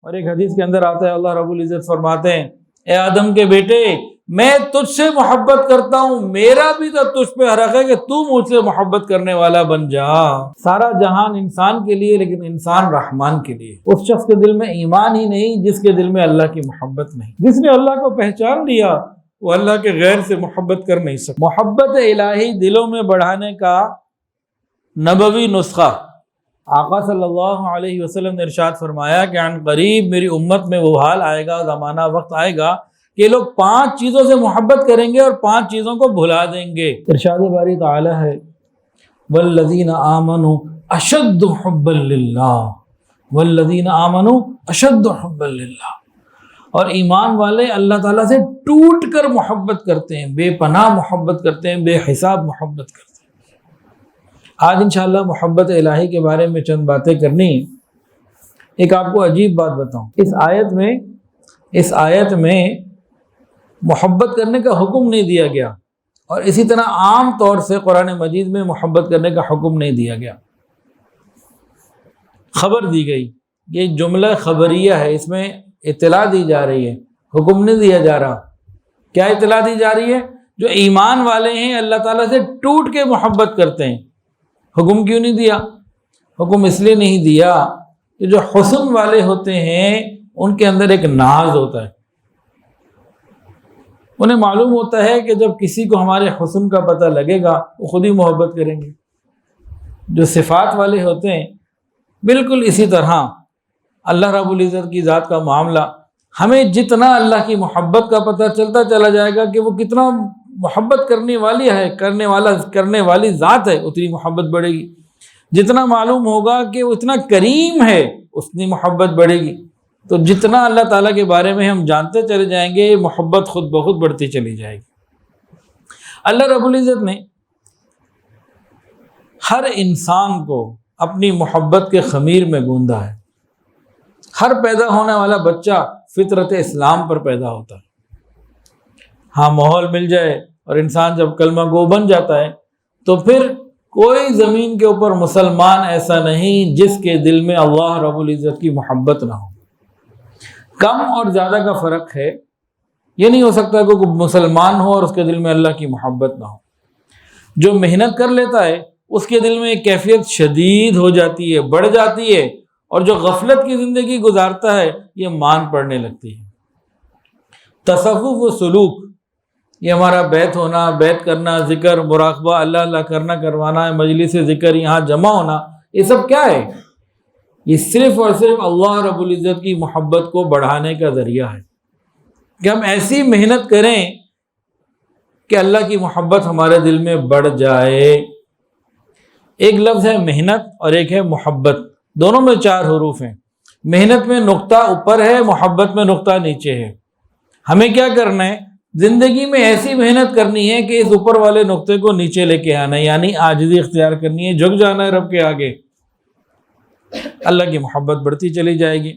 اور ایک حدیث کے اندر آتا ہے اللہ رب العزت فرماتے ہیں اے آدم کے بیٹے میں تجھ سے محبت کرتا ہوں، میرا بھی تو تجھ پہ حق ہے کہ تو مجھ سے محبت کرنے والا بن جا۔ سارا جہان انسان کے لیے لیکن انسان رحمان کے لیے۔ اس شخص کے دل میں ایمان ہی نہیں جس کے دل میں اللہ کی محبت نہیں۔ جس نے اللہ کو پہچان لیا وہ اللہ کے غیر سے محبت کر نہیں سکتا۔ محبت الہی دلوں میں بڑھانے کا نبوی نسخہ آقا صلی اللہ علیہ وسلم نے ارشاد فرمایا کہ عن قریب میری امت میں وہ حال آئے گا، زمانہ وقت آئے گا کہ لوگ 5 چیزوں سے محبت کریں گے اور 5 چیزوں کو بھلا دیں گے۔ ارشاد باری تعالی ہے والذین آمنوا اشد حبا للہ، والذین آمنوا اشد حبا للہ، اور ایمان والے اللہ تعالیٰ سے ٹوٹ کر محبت کرتے ہیں، بے پناہ محبت کرتے ہیں، بے حساب محبت کرتے ہیں۔ آج انشاءاللہ محبت الہی کے بارے میں چند باتیں کرنی۔ ایک آپ کو عجیب بات بتاؤں، اس آیت میں محبت کرنے کا حکم نہیں دیا گیا، اور اسی طرح عام طور سے قرآن مجید میں محبت کرنے کا حکم نہیں دیا گیا، خبر دی گئی۔ یہ جملہ خبریہ ہے، اس میں اطلاع دی جا رہی ہے، حکم نہیں دیا جا رہا۔ کیا اطلاع دی جا رہی ہے؟ جو ایمان والے ہیں اللہ تعالیٰ سے ٹوٹ کے محبت کرتے ہیں۔ حکم کیوں نہیں دیا؟ حکم اس لیے نہیں دیا کہ جو حسن والے ہوتے ہیں ان کے اندر ایک ناز ہوتا ہے، انہیں معلوم ہوتا ہے کہ جب کسی کو ہمارے حسن کا پتہ لگے گا وہ خود ہی محبت کریں گے۔ جو صفات والے ہوتے ہیں بالکل اسی طرح اللہ رب العزت کی ذات کا معاملہ، ہمیں جتنا اللہ کی محبت کا پتہ چلتا چلا جائے گا کہ وہ کتنا محبت کرنے والی ہے، کرنے والی ذات ہے، اتنی محبت بڑھے گی۔ جتنا معلوم ہوگا کہ وہ اتنا کریم ہے اتنی محبت بڑھے گی۔ تو جتنا اللہ تعالیٰ کے بارے میں ہم جانتے چلے جائیں گے محبت خود بخود بڑھتی چلی جائے گی۔ اللہ رب العزت نے ہر انسان کو اپنی محبت کے خمیر میں گوندا ہے۔ ہر پیدا ہونے والا بچہ فطرت اسلام پر پیدا ہوتا ہے۔ ہاں ماحول مل جائے اور انسان جب کلمہ گو بن جاتا ہے تو پھر کوئی زمین کے اوپر مسلمان ایسا نہیں جس کے دل میں اللہ رب العزت کی محبت نہ ہو۔ کم اور زیادہ کا فرق ہے، یہ نہیں ہو سکتا کہ کوئی مسلمان ہو اور اس کے دل میں اللہ کی محبت نہ ہو۔ جو محنت کر لیتا ہے اس کے دل میں ایک کیفیت شدید ہو جاتی ہے، بڑھ جاتی ہے، اور جو غفلت کی زندگی گزارتا ہے یہ مان پڑنے لگتی ہے۔ تصوف و سلوک، یہ ہمارا بیت ہونا، بیت کرنا، ذکر، مراقبہ، اللہ اللہ کرنا، کروانا ہے، مجلس ذکر، یہاں جمع ہونا، یہ سب کیا ہے؟ یہ صرف اور صرف اللہ رب العزت کی محبت کو بڑھانے کا ذریعہ ہے کہ ہم ایسی محنت کریں کہ اللہ کی محبت ہمارے دل میں بڑھ جائے۔ ایک لفظ ہے محنت اور ایک ہے محبت، دونوں میں 4 حروف ہیں۔ محنت میں نقطہ اوپر ہے، محبت میں نقطہ نیچے ہے۔ ہمیں کیا کرنا ہے؟ زندگی میں ایسی محنت کرنی ہے کہ اس اوپر والے نقطے کو نیچے لے کے آنا ہے، یعنی عاجزی اختیار کرنی ہے، جھک جانا ہے رب کے آگے، اللہ کی محبت بڑھتی چلی جائے گی۔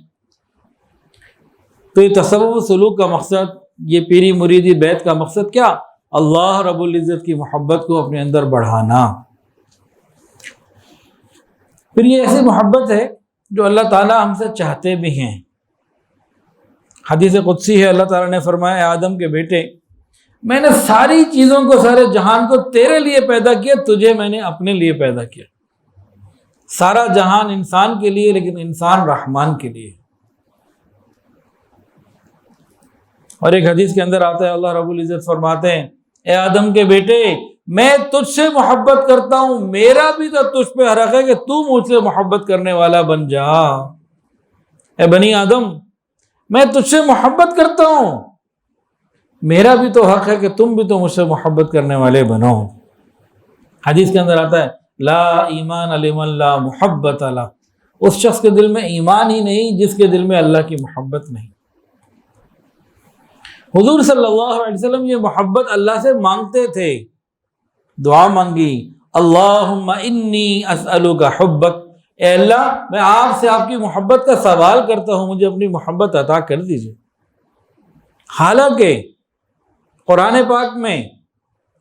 تو یہ تصوف سلوک کا مقصد، یہ پیری مریدی بیت کا مقصد کیا؟ اللہ رب العزت کی محبت کو اپنے اندر بڑھانا۔ پھر یہ ایسی محبت ہے جو اللہ تعالیٰ ہم سے چاہتے بھی ہیں۔ حدیث قدسی ہے، اللہ تعالیٰ نے فرمایا اے آدم کے بیٹے میں نے ساری چیزوں کو، سارے جہان کو تیرے لیے پیدا کیا، تجھے میں نے اپنے لیے پیدا کیا۔ سارا جہان انسان کے لیے لیکن انسان رحمان کے لیے۔ اور ایک حدیث کے اندر آتا ہے اللہ رب العزت فرماتے ہیں اے آدم کے بیٹے میں تجھ سے محبت کرتا ہوں، میرا بھی تو تجھ پہ حق ہے کہ تو مجھ سے محبت کرنے والا بن جا۔ اے بنی آدم میں تجھ سے محبت کرتا ہوں، میرا بھی تو حق ہے کہ تم بھی تو مجھ سے محبت کرنے والے بنو۔ حدیث کے اندر آتا ہے لا ایمان لمن لا محبت له، اس شخص کے دل میں ایمان ہی نہیں جس کے دل میں اللہ کی محبت نہیں۔ حضور صلی اللہ علیہ وسلم یہ محبت اللہ سے مانگتے تھے، دعا مانگی اللہم انی اسألک حبک، اے اللہ میں آپ سے آپ کی محبت کا سوال کرتا ہوں، مجھے اپنی محبت عطا کر دیجئے۔ حالانکہ قرآن پاک میں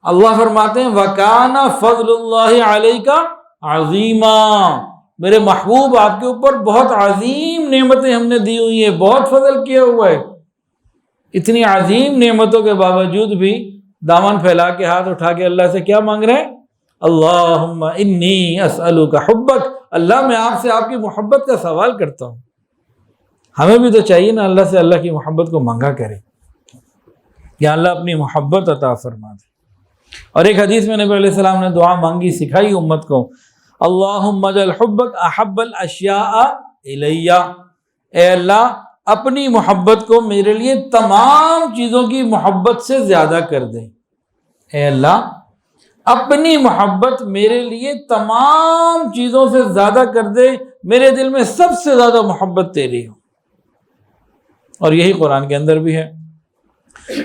اللہ فرماتے ہیں وَكَانَ فَضْلُ اللَّهِ عَلَيْكَ عَظِيمًا، میرے محبوب آپ کے اوپر بہت عظیم نعمتیں ہم نے دی ہوئی ہیں، بہت فضل کیا ہوا ہے، اتنی عظیم نعمتوں کے باوجود بھی دامن پھیلا کے ہاتھ اٹھا کے اللہ سے کیا مانگ رہے ہیں؟ اللہم انی اسألک حبک، اللہ میں آپ سے آپ کی محبت کا سوال کرتا ہوں۔ ہمیں بھی تو چاہیے نا اللہ سے اللہ کی محبت کو مانگا کرے، یا اللہ اپنی محبت عطا فرما دے۔ اور ایک حدیث میں نبی علیہ السلام نے دعا مانگی، سکھائی امت کو، اللہم اجعل حبک احب الاشیاء الی، اے اللہ اپنی محبت کو میرے لیے تمام چیزوں کی محبت سے زیادہ کر دے، اے اللہ اپنی محبت میرے لیے تمام چیزوں سے زیادہ کر دے، میرے دل میں سب سے زیادہ محبت تیری ہو۔ اور یہی قرآن کے اندر بھی ہے،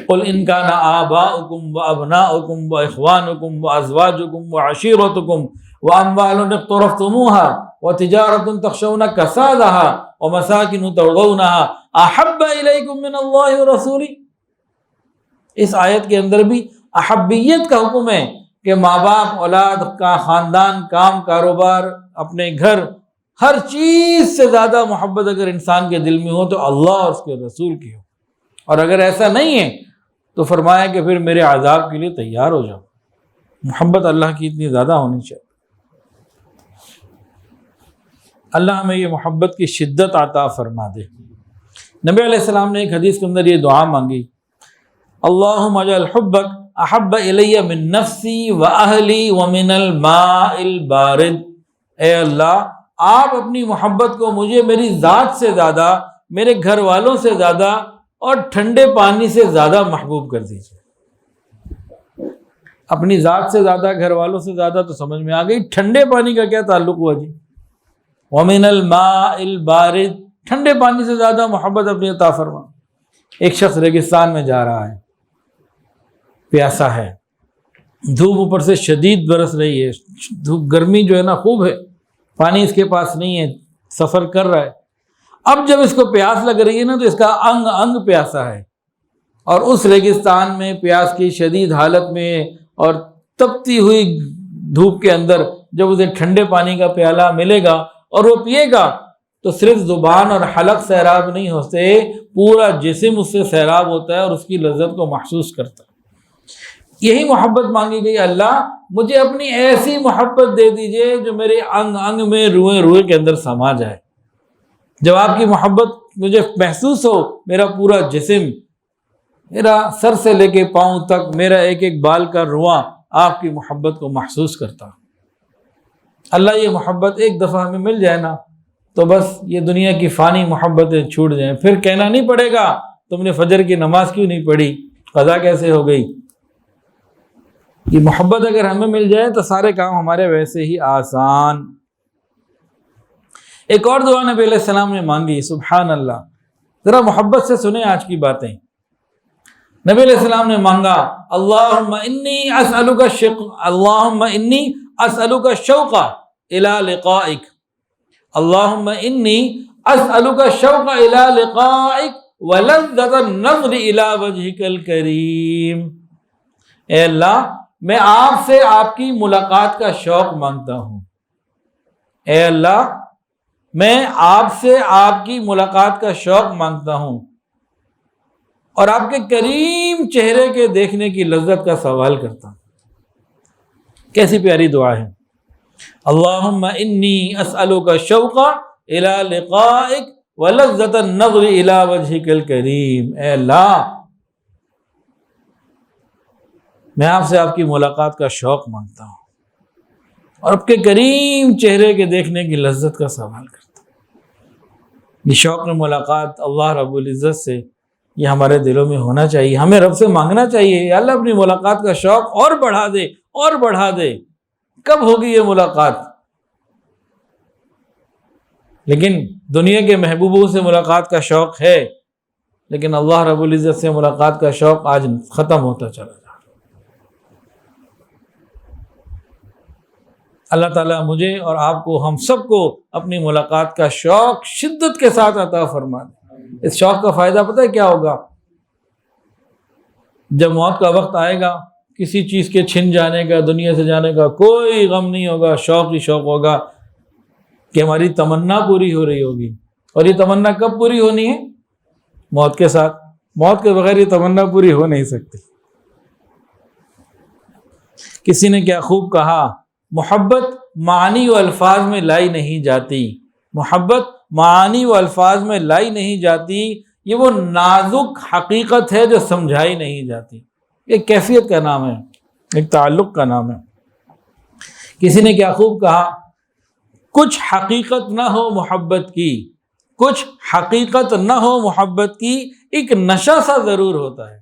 قل ان کان آباؤکم وابناؤکم واخوانکم وازواجکم وعشیرتکم واموال اقترفتموها وتجارۃ تخشون کسادها ومساکن ترضونها احب الیکم من اللہ ورسولہ۔ اس آیت کے اندر بھی احبیت کا حکم ہے کہ ماں باپ، اولاد کا، خاندان، کام، کاروبار، اپنے گھر، ہر چیز سے زیادہ محبت اگر انسان کے دل میں ہو تو اللہ اور اس کے رسول کی ہو، اور اگر ایسا نہیں ہے تو فرمایا کہ پھر میرے عذاب کے لیے تیار ہو جاؤ۔ محبت اللہ کی اتنی زیادہ ہونی چاہیے۔ اللہ ہمیں یہ محبت کی شدت عطا فرما دے۔ نبی علیہ السلام نے ایک حدیث کے اندر یہ دعا مانگی، اللہم اجعل حبک احب الی من نفسی واہلی ومن الماء البارد، اے اللہ آپ اپنی محبت کو مجھے میری ذات سے زیادہ، میرے گھر والوں سے زیادہ اور ٹھنڈے پانی سے زیادہ محبوب کر دیجیے۔ اپنی ذات سے زیادہ، گھر والوں سے زیادہ تو سمجھ میں آ گئی، ٹھنڈے پانی کا کیا تعلق ہوا جی؟ ومن الماء البارد، ٹھنڈے پانی سے زیادہ محبت اپنی عطا فرما۔ ایک شخص ریگستان میں جا رہا ہے، پیاسا ہے، دھوپ اوپر سے شدید برس رہی ہے، دھوپ گرمی جو ہے نا خوب ہے، پانی اس کے پاس نہیں ہے، سفر کر رہا ہے۔ اب جب اس کو پیاس لگ رہی ہے نا تو اس کا انگ انگ پیاسا ہے، اور اس ریگستان میں پیاس کی شدید حالت میں اور تپتی ہوئی دھوپ کے اندر جب اسے ٹھنڈے پانی کا پیالہ ملے گا اور وہ پیے گا تو صرف زبان اور حلق سیراب نہیں ہوتے، پورا جسم اس سے سیراب ہوتا ہے اور اس کی لذت کو محسوس کرتا ہے۔ یہی محبت مانگی گئی، اللہ مجھے اپنی ایسی محبت دے دیجئے جو میرے انگ انگ میں، روئے روئے کے اندر سما جائے۔ جب آپ کی محبت مجھے محسوس ہو، میرا پورا جسم، میرا سر سے لے کے پاؤں تک، میرا ایک ایک بال کا رواں آپ کی محبت کو محسوس کرتا۔ اللہ یہ محبت ایک دفعہ ہمیں مل جائے نا تو بس یہ دنیا کی فانی محبتیں چھوٹ جائیں، پھر کہنا نہیں پڑے گا تم نے فجر کی نماز کیوں نہیں پڑھی، قضا کیسے ہو گئی۔ یہ محبت اگر ہمیں مل جائے تو سارے کام ہمارے ویسے ہی آسان۔ ایک اور دعا نبی علیہ السلام نے مانگی، سبحان اللہ، ذرا محبت سے سنیں آج کی باتیں۔ نبی علیہ السلام نے مانگا، اللہم انی اسألک الشوق الی لقائک، اللہم انی اسألک الشوق الی لقائک ولذۃ النظر الی وجہک الکریم، اے اللہ میں آپ سے آپ کی ملاقات کا شوق مانگتا ہوں، اے اللہ میں آپ سے آپ کی ملاقات کا شوق مانگتا ہوں اور آپ کے کریم چہرے کے دیکھنے کی لذت کا سوال کرتا ہوں۔ کیسی پیاری دعا ہے، اللہم انی اسألک الشوق الی لقائک ولذۃ النظر الی وجہک الکریم، اے اللہ میں آپ سے آپ کی ملاقات کا شوق مانگتا ہوں اور آپ کے کریم چہرے کے دیکھنے کی لذت کا سوال کرتا ہوں۔ یہ شوق ملاقات اللہ رب العزت سے یہ ہمارے دلوں میں ہونا چاہیے، ہمیں رب سے مانگنا چاہیے، یا اللہ اپنی ملاقات کا شوق اور بڑھا دے اور بڑھا دے۔ کب ہوگی یہ ملاقات؟ لیکن دنیا کے محبوبوں سے ملاقات کا شوق ہے، لیکن اللہ رب العزت سے ملاقات کا شوق آج ختم ہوتا چلا جا رہا ہے۔ اللہ تعالیٰ مجھے اور آپ کو، ہم سب کو اپنی ملاقات کا شوق شدت کے ساتھ عطا فرما دے۔ اس شوق کا فائدہ پتہ ہے کیا ہوگا؟ جب موت کا وقت آئے گا، کسی چیز کے چھن جانے کا، دنیا سے جانے کا کوئی غم نہیں ہوگا، شوق ہی شوق ہوگا کہ ہماری تمنا پوری ہو رہی ہوگی، اور یہ تمنا کب پوری ہونی ہے؟ موت کے ساتھ۔ موت کے بغیر یہ تمنا پوری ہو نہیں سکتی۔ کسی نے کیا خوب کہا، محبت معانی و الفاظ میں لائی نہیں جاتی، محبت معانی و الفاظ میں لائی نہیں جاتی، یہ وہ نازک حقیقت ہے جو سمجھائی نہیں جاتی۔ ایک کیفیت کا نام ہے، ایک تعلق کا نام ہے۔ کسی نے کیا خوب کہا، کچھ حقیقت نہ ہو محبت کی، کچھ حقیقت نہ ہو محبت کی، ایک نشہ سا ضرور ہوتا ہے۔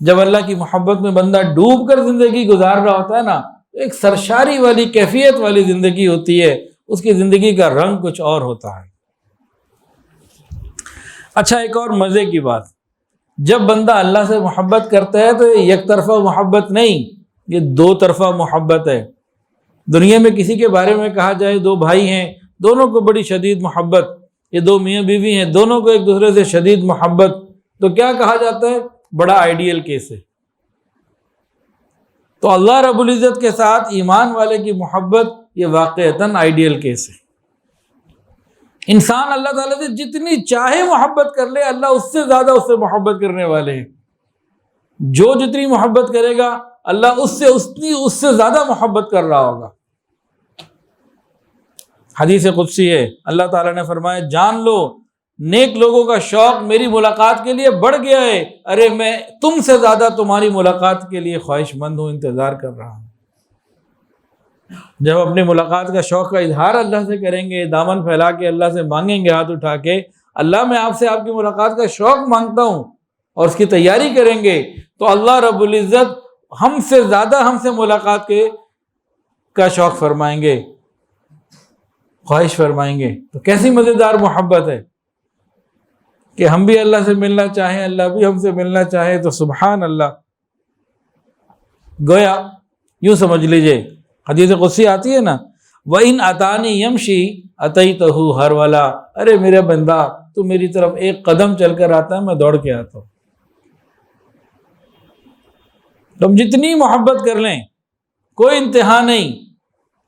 جب اللہ کی محبت میں بندہ ڈوب کر زندگی گزار رہا ہوتا ہے نا، ایک سرشاری والی کیفیت والی زندگی ہوتی ہے، اس کی زندگی کا رنگ کچھ اور ہوتا ہے۔ اچھا، ایک اور مزے کی بات، جب بندہ اللہ سے محبت کرتا ہے تو یہ یک طرفہ محبت نہیں، یہ دو طرفہ محبت ہے۔ دنیا میں کسی کے بارے میں کہا جائے دو بھائی ہیں، دونوں کو بڑی شدید محبت، یہ دو میاں بیوی ہیں، دونوں کو ایک دوسرے سے شدید محبت، تو کیا کہا جاتا ہے؟ بڑا آئیڈیل کیس ہے۔ تو اللہ رب العزت کے ساتھ ایمان والے کی محبت یہ واقعتاً آئیڈیل کیس ہے۔ انسان اللہ تعالیٰ سے جتنی چاہے محبت کر لے، اللہ اس سے زیادہ اس سے محبت کرنے والے ہیں۔ جو جتنی محبت کرے گا اللہ اس سے زیادہ محبت کر رہا ہوگا۔ حدیث قدسی ہے، اللہ تعالیٰ نے فرمایا، جان لو نیک لوگوں کا شوق میری ملاقات کے لیے بڑھ گیا ہے، ارے میں تم سے زیادہ تمہاری ملاقات کے لیے خواہش مند ہوں، انتظار کر رہا ہوں۔ جب اپنی ملاقات کا شوق کا اظہار اللہ سے کریں گے، دامن پھیلا کے اللہ سے مانگیں گے ہاتھ اٹھا کے، اللہ میں آپ سے آپ کی ملاقات کا شوق مانگتا ہوں، اور اس کی تیاری کریں گے، تو اللہ رب العزت ہم سے زیادہ ہم سے ملاقات کا شوق فرمائیں گے، خواہش فرمائیں گے۔ تو کیسی مزیدار محبت ہے کہ ہم بھی اللہ سے ملنا چاہیں، اللہ بھی ہم سے ملنا چاہے، تو سبحان اللہ۔ گویا یوں سمجھ لیجئے، حدیث قدسی آتی ہے نا، وَإِنْ أَتَانِي يَمْشِي أَتَيْتُهُ هَرْوَلًا، ارے میرے بندہ تو میری طرف ایک قدم چل کر آتا ہے، میں دوڑ کے آتا ہوں۔ تم جتنی محبت کر لیں کوئی انتہا نہیں،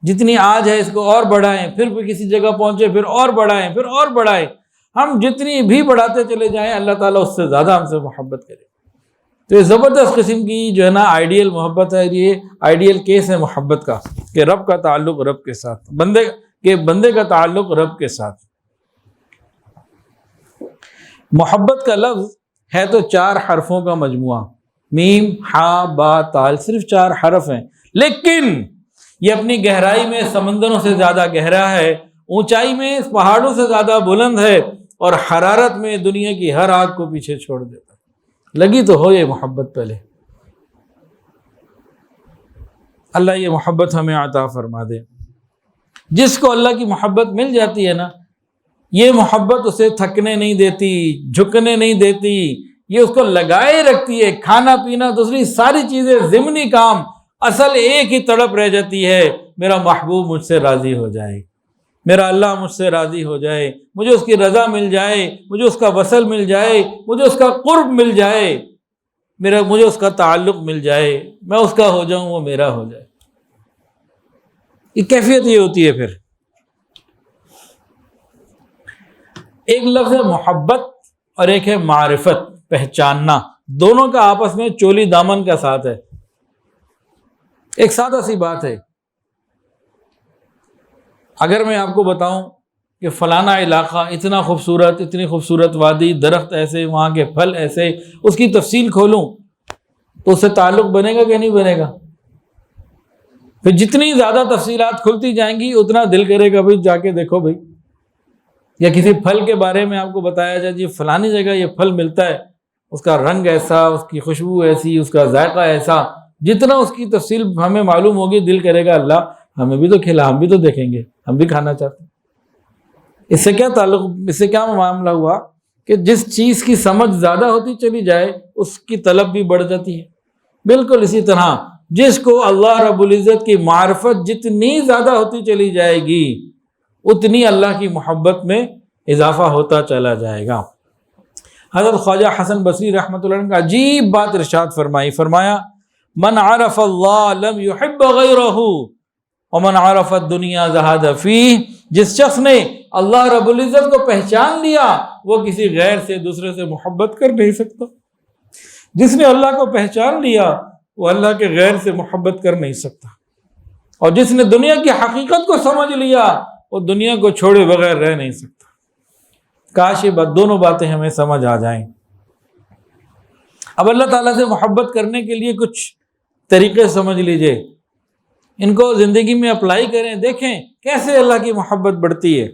جتنی آج ہے اس کو اور بڑھائیں، پھر کسی جگہ پہنچے پھر اور بڑھائیں، پھر اور بڑھائیں، ہم جتنی بھی بڑھاتے چلے جائیں اللہ تعالیٰ اس سے زیادہ ہم سے محبت کرے۔ تو یہ زبردست قسم کی جو ہے نا آئیڈیل محبت ہے، یہ آئیڈیل کیس ہے محبت کا، کہ رب کا تعلق رب کے ساتھ، بندے کا تعلق رب کے ساتھ۔ محبت کا لفظ ہے تو 4 حرفوں کا مجموعہ، میم ہا با تال، صرف 4 حرف ہیں، لیکن یہ اپنی گہرائی میں سمندروں سے زیادہ گہرا ہے، اونچائی میں پہاڑوں سے زیادہ بلند ہے، اور حرارت میں دنیا کی ہر آگ کو پیچھے چھوڑ دیتا ہے۔ لگی تو ہو یہ محبت پہلے۔ اللہ یہ محبت ہمیں عطا فرما دے۔ جس کو اللہ کی محبت مل جاتی ہے نا، یہ محبت اسے تھکنے نہیں دیتی، جھکنے نہیں دیتی، یہ اس کو لگائے رکھتی ہے۔ کھانا پینا دوسری ساری چیزیں ضمنی کام، اصل ایک ہی تڑپ رہ جاتی ہے، میرا محبوب مجھ سے راضی ہو جائے، میرا اللہ مجھ سے راضی ہو جائے، مجھے اس کی رضا مل جائے، مجھے اس کا وصل مل جائے، مجھے اس کا قرب مل جائے، مجھے اس کا تعلق مل جائے، میں اس کا ہو جاؤں وہ میرا ہو جائے۔ یہ کیفیت یہ ہوتی ہے۔ پھر ایک لفظ ہے محبت اور ایک ہے معرفت، پہچاننا، دونوں کا آپس میں چولی دامن کا ساتھ ہے۔ ایک سادہ سی بات ہے، اگر میں آپ کو بتاؤں کہ فلانا علاقہ اتنا خوبصورت، اتنی خوبصورت وادی، درخت ایسے، وہاں کے پھل ایسے، اس کی تفصیل کھولوں تو اس سے تعلق بنے گا کہ نہیں بنے گا؟ پھر جتنی زیادہ تفصیلات کھلتی جائیں گی اتنا دل کرے گا بھائی جا کے دیکھو بھائی۔ یا کسی پھل کے بارے میں آپ کو بتایا جائے جی فلانی جگہ یہ پھل ملتا ہے، اس کا رنگ ایسا، اس کی خوشبو ایسی، اس کا ذائقہ ایسا، جتنا اس کی تفصیل ہمیں معلوم ہوگی دل کرے گا اللہ ہمیں بھی تو کھلا، ہم بھی تو دیکھیں گے، ہم بھی کھانا چاہتے ہیں۔ اس سے کیا تعلق، اس سے کیا معاملہ ہوا کہ جس چیز کی سمجھ زیادہ ہوتی چلی جائے اس کی طلب بھی بڑھ جاتی ہے۔ بالکل اسی طرح جس کو اللہ رب العزت کی معرفت جتنی زیادہ ہوتی چلی جائے گی اتنی اللہ کی محبت میں اضافہ ہوتا چلا جائے گا۔ حضرت خواجہ حسن بصری رحمۃ اللہ علیہ کا عجیب بات ارشاد فرمایا من عرف اللہ لم يحب غیرہ ومن عرف الدنیا زہد فیہ جس شخص نے اللہ رب العزت کو پہچان لیا وہ کسی غیر سے دوسرے سے محبت کر نہیں سکتا. جس نے اللہ کو پہچان لیا وہ اللہ کے غیر سے محبت کر نہیں سکتا. اور جس نے دنیا کی حقیقت کو سمجھ لیا وہ دنیا کو چھوڑے بغیر رہ نہیں سکتا. کاش یہ دونوں باتیں ہمیں سمجھ آ جائیں. اب اللہ تعالیٰ سے محبت کرنے کے لیے کچھ طریقے سمجھ لیجئے، ان کو زندگی میں اپلائی کریں، دیکھیں کیسے اللہ کی محبت بڑھتی ہے.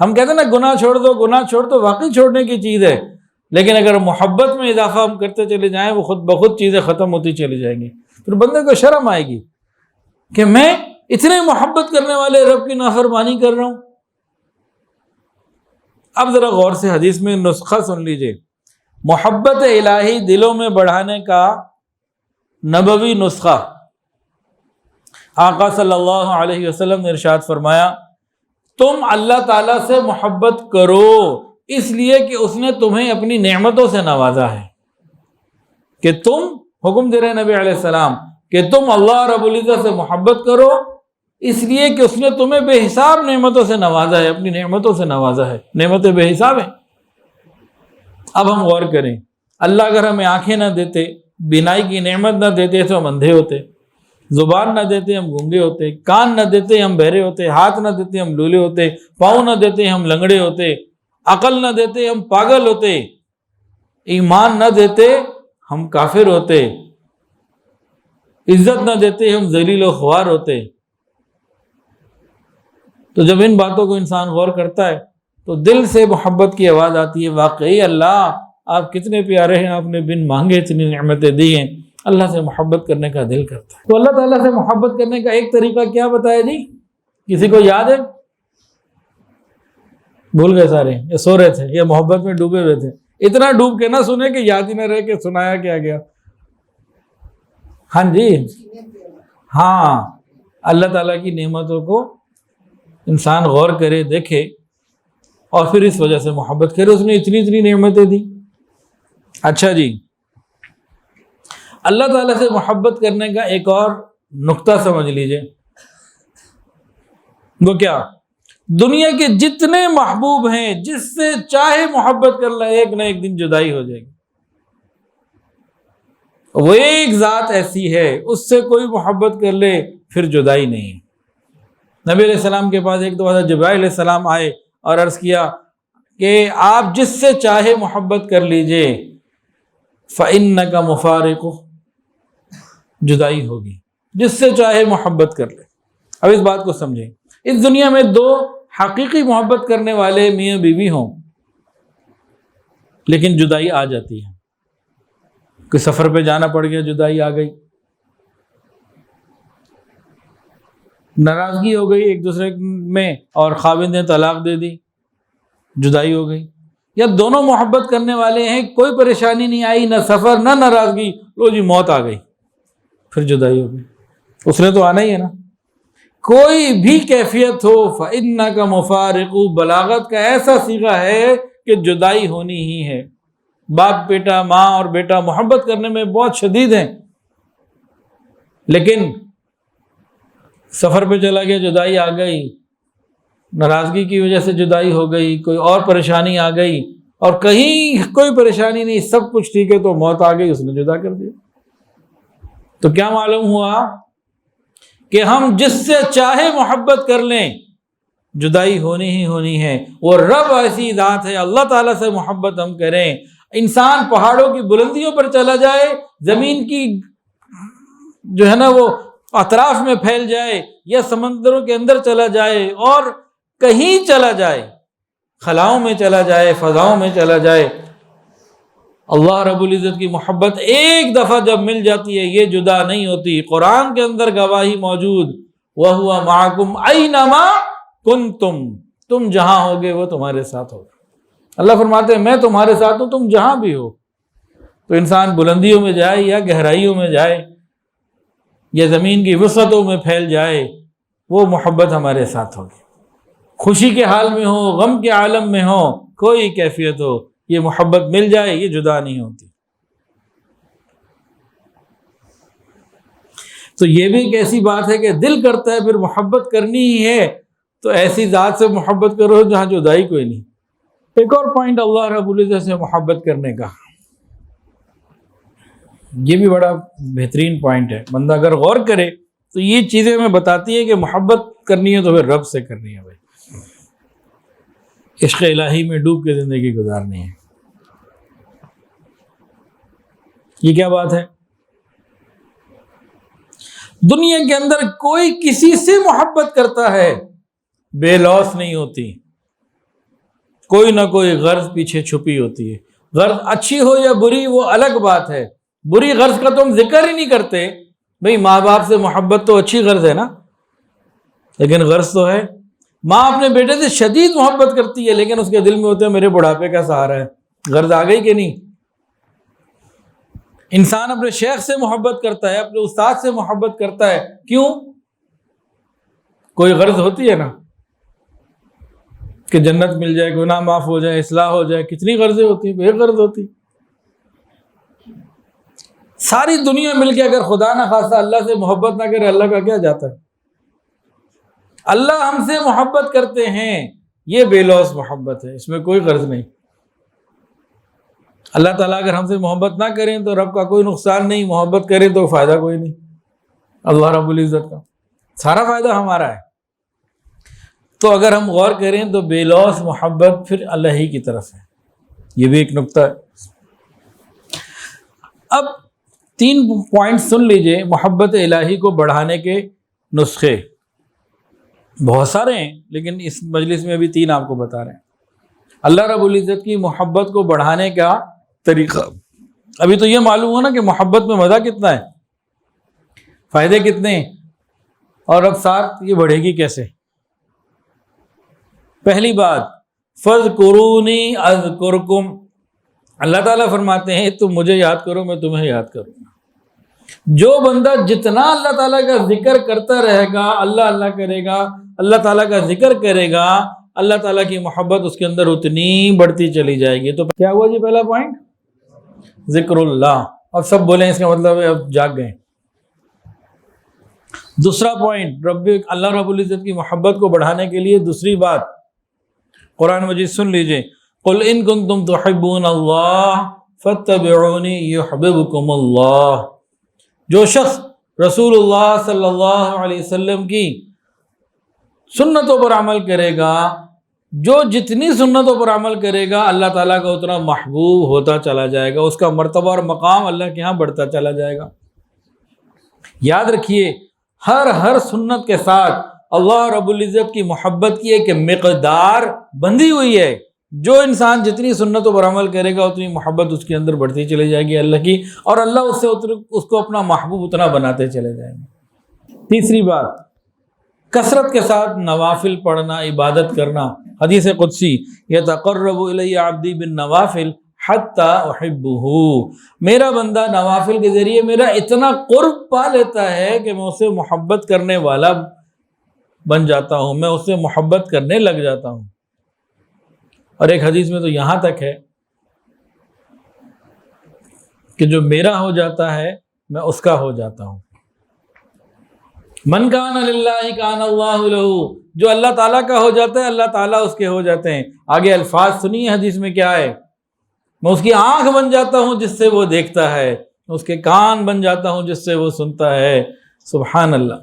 ہم کہتے ہیں نا گناہ چھوڑ دو، گناہ چھوڑ دو، واقعی چھوڑنے کی چیز ہے، لیکن اگر محبت میں اضافہ ہم کرتے چلے جائیں وہ خود بخود چیزیں ختم ہوتی چلی جائیں گی. پھر بندے کو شرم آئے گی کہ میں اتنے محبت کرنے والے رب کی نافرمانی کر رہا ہوں. اب ذرا غور سے حدیث میں نسخہ سن لیجئے. محبت الہی دلوں میں بڑھانے کا نبوی نسخہ آقا صلی اللہ علیہ وسلم نے ارشاد فرمایا، تم اللہ تعالیٰ سے محبت کرو اس لیے کہ اس نے تمہیں اپنی نعمتوں سے نوازا ہے. کہ تم حکم دے رہے نبی علیہ السلام کہ تم اللہ رب العزت سے محبت کرو اس لیے کہ اس نے تمہیں بے حساب نعمتوں سے نوازا ہے، اپنی نعمتوں سے نوازا ہے. نعمتیں بے حساب ہیں. اب ہم غور کریں، اللہ اگر ہمیں آنکھیں نہ دیتے، بینائی کی نعمت نہ دیتے تو ہم اندھے ہوتے، زبان نہ دیتے ہم گونگے ہوتے، کان نہ دیتے ہم بہرے ہوتے، ہاتھ نہ دیتے ہم لولے ہوتے، پاؤں نہ دیتے ہم لنگڑے ہوتے، عقل نہ دیتے ہم پاگل ہوتے، ایمان نہ دیتے ہم کافر ہوتے، عزت نہ دیتے ہم ذلیل و خوار ہوتے. تو جب ان باتوں کو انسان غور کرتا ہے تو دل سے محبت کی آواز آتی ہے، واقعی اللہ آپ کتنے پیارے ہیں، آپ نے بن مانگے اتنی نعمتیں دی ہیں. اللہ سے محبت کرنے کا دل کرتا ہے. تو اللہ تعالیٰ سے محبت کرنے کا ایک طریقہ کیا بتایا جی؟ کسی کو یاد ہے؟ بھول گئے سارے، یہ سو رہے تھے، یہ محبت میں ڈوبے ہوئے تھے. اتنا ڈوب کے نہ سنے کہ یاد ہی نہ رہے کہ سنایا کیا گیا. ہاں جی، ہاں، اللہ تعالیٰ کی نعمتوں کو انسان غور کرے، دیکھے اور پھر اس وجہ سے محبت کرے. اس نے اتنی نعمتیں دی. اچھا جی، اللہ تعالیٰ سے محبت کرنے کا ایک اور نقطہ سمجھ لیجئے. وہ کیا؟ دنیا کے جتنے محبوب ہیں جس سے چاہے محبت کر لے ایک نہ ایک دن جدائی ہو جائے گی. وہ ایک ذات ایسی ہے اس سے کوئی محبت کر لے پھر جدائی نہیں. نبی علیہ السلام کے پاس ایک دفعہ جبرائیل علیہ السلام آئے اور عرض کیا کہ آپ جس سے چاہے محبت کر لیجئے فَإِنَّكَ مُفَارِقُهُ، جدائی ہوگی. جس سے چاہے محبت کر لے. اب اس بات کو سمجھیں، اس دنیا میں دو حقیقی محبت کرنے والے میاں بیوی ہوں لیکن جدائی آ جاتی ہے. کوئی سفر پہ جانا پڑ گیا، جدائی آ گئی. ناراضگی ہو گئی ایک دوسرے میں اور خاوند نے طلاق دے دی، جدائی ہو گئی. یا دونوں محبت کرنے والے ہیں، کوئی پریشانی نہیں آئی، نہ سفر نہ ناراضگی، لو جی موت آ گئی، پھر جدائی ہو گئی. اس نے تو آنا ہی ہے نا. کوئی بھی کیفیت ہو فَإِنَّكَ مُفَارِقُ بلاغت کا ایسا صیغہ ہے کہ جدائی ہونی ہی ہے. باپ بیٹا، ماں اور بیٹا محبت کرنے میں بہت شدید ہیں، لیکن سفر پہ چلا گیا، جدائی آ گئی، ناراضگی کی وجہ سے جدائی ہو گئی، کوئی اور پریشانی آ گئی اور کہیں کوئی پریشانی نہیں، سب کچھ ٹھیک ہے، تو موت آ گئی، اس نے جدا کر دیا. تو کیا معلوم ہوا کہ ہم جس سے چاہے محبت کر لیں جدائی ہونی ہی ہونی ہے. وہ رب ایسی ذات ہے، اللہ تعالیٰ سے محبت ہم کریں. انسان پہاڑوں کی بلندیوں پر چلا جائے، زمین کی جو ہے نا وہ اطراف میں پھیل جائے، یا سمندروں کے اندر چلا جائے اور کہیں چلا جائے، خلاؤں میں چلا جائے، فضاؤں میں چلا جائے، اللہ رب العزت کی محبت ایک دفعہ جب مل جاتی ہے یہ جدا نہیں ہوتی. قرآن کے اندر گواہی موجود، وَهُوَ مَعَكُمْ أَيْنَمَا كُنْتُمْ، تم جہاں ہوگے وہ تمہارے ساتھ ہوگا. اللہ فرماتے ہیں میں تمہارے ساتھ ہوں، تم جہاں بھی ہو. تو انسان بلندیوں میں جائے یا گہرائیوں میں جائے یا زمین کی وسعتوں میں پھیل جائے، وہ محبت ہمارے ساتھ ہوگی. خوشی کے حال میں ہو، غم کے عالم میں ہو، کوئی کیفیت ہو، یہ محبت مل جائے یہ جدا نہیں ہوتی. تو یہ بھی ایک ایسی بات ہے کہ دل کرتا ہے پھر محبت کرنی ہی ہے. تو ایسی ذات سے محبت کرو جہاں جدائی کوئی نہیں۔ ایک اور پوائنٹ اللہ رب العزت سے محبت کرنے کا، یہ بھی بڑا بہترین پوائنٹ ہے، بندہ اگر غور کرے تو یہ چیزیں ہمیں بتاتی ہے کہ محبت کرنی ہے تو پھر رب سے کرنی ہے بھائی، عشق الہی میں ڈوب کے زندگی گزارنی ہے۔ یہ کیا بات ہے؟ دنیا کے اندر کوئی کسی سے محبت کرتا ہے بے لوث نہیں ہوتی، کوئی نہ کوئی غرض پیچھے چھپی ہوتی ہے۔ غرض اچھی ہو یا بری وہ الگ بات ہے، بری غرض کا تو ہم ذکر ہی نہیں کرتے بھئی، ماں باپ سے محبت تو اچھی غرض ہے نا، لیکن غرض تو ہے۔ ماں اپنے بیٹے سے شدید محبت کرتی ہے لیکن اس کے دل میں ہوتے ہیں میرے بڑھاپے کا سہارا ہے، غرض آ گئی کہ نہیں؟ انسان اپنے شیخ سے محبت کرتا ہے، اپنے استاد سے محبت کرتا ہے، کیوں؟ کوئی غرض ہوتی ہے نا، کہ جنت مل جائے، گناہ معاف ہو جائے، اصلاح ہو جائے، کتنی غرضیں ہوتی ہیں، بے غرض ہوتی۔ ساری دنیا مل کے اگر خدا نہ خواستہ اللہ سے محبت نہ کرے، اللہ کا کیا جاتا ہے؟ اللہ ہم سے محبت کرتے ہیں، یہ بے لوث محبت ہے، اس میں کوئی غرض نہیں۔ اللہ تعالیٰ اگر ہم سے محبت نہ کریں تو رب کا کوئی نقصان نہیں، محبت کریں تو فائدہ کوئی نہیں، اللہ رب العزت کا سارا فائدہ ہمارا ہے۔ تو اگر ہم غور کریں تو بے لوث محبت پھر اللہ ہی کی طرف ہے، یہ بھی ایک نقطہ ہے۔ اب 3 پوائنٹ سن لیجئے محبت الہی کو بڑھانے کے نسخے، بہت سارے ہیں لیکن اس مجلس میں ابھی 3 آپ کو بتا رہے ہیں۔ اللہ رب العزت کی محبت کو بڑھانے کا طریقہ، ابھی تو یہ معلوم ہو نا کہ محبت میں مزہ کتنا ہے، فائدے کتنے ہیں، اور اب ساتھ یہ بڑھے گی کیسے۔ پہلی بات، فَاذْكُرُونِي أَذْكُرْكُمْ، اللہ تعالیٰ فرماتے ہیں تم مجھے یاد کرو میں تمہیں یاد کروں گا۔ جو بندہ جتنا اللہ تعالیٰ کا ذکر کرتا رہے گا، اللہ اللہ کرے گا، اللہ تعالیٰ کا ذکر کرے گا، اللہ تعالیٰ کی محبت اس کے اندر اتنی بڑھتی چلی جائے گی۔ تو کیا ہوا جی پہلا پوائنٹ؟ ذکر اللہ۔ اب سب بولیں اس کا مطلب ہے اب جاگ گئے۔ دوسرا پوائنٹ، اللہ رب العزت کی محبت کو بڑھانے کے لیے دوسری بات، قرآن مجید سن لیجئے، قُلْ إِن كُنتُمْ تُحِبُّونَ اللَّهَ فَاتَّبِعُونِي يُحْبِبْكُمُ اللَّهُ۔ جو شخص رسول اللہ صلی اللہ علیہ وسلم کی سنتوں پر عمل کرے گا، جو جتنی سنتوں پر عمل کرے گا اللہ تعالیٰ کا اتنا محبوب ہوتا چلا جائے گا، اس کا مرتبہ اور مقام اللہ کے ہاں بڑھتا چلا جائے گا۔ یاد رکھیے ہر سنت کے ساتھ اللہ رب العزت کی محبت کی ایک مقدار بندھی ہوئی ہے، جو انسان جتنی سنتوں پر عمل کرے گا اتنی محبت اس کے اندر بڑھتی چلی جائے گی اللہ کی، اور اللہ اس کو اپنا محبوب اتنا بناتے چلے جائیں گے۔ تیسری بات، کثرت کے ساتھ نوافل پڑھنا، عبادت کرنا۔ حدیث قدسی، یتقرب الی عبدی بالنوافل حتی احبہ، میرا بندہ نوافل کے ذریعے میرا اتنا قرب پا لیتا ہے کہ میں اسے محبت کرنے والا بن جاتا ہوں، میں اسے محبت کرنے لگ جاتا ہوں۔ اور ایک حدیث میں تو یہاں تک ہے کہ جو میرا ہو جاتا ہے میں اس کا ہو جاتا ہوں۔ من کان للہ کان اللہ لہ، جو اللہ تعالیٰ کا ہو جاتا ہے اللہ تعالیٰ اس کے ہو جاتے ہیں۔ آگے الفاظ سنیے حدیث میں کیا ہے، میں اس کی آنکھ بن جاتا ہوں جس سے وہ دیکھتا ہے، میں اس کے کان بن جاتا ہوں جس سے وہ سنتا ہے۔ سبحان اللہ،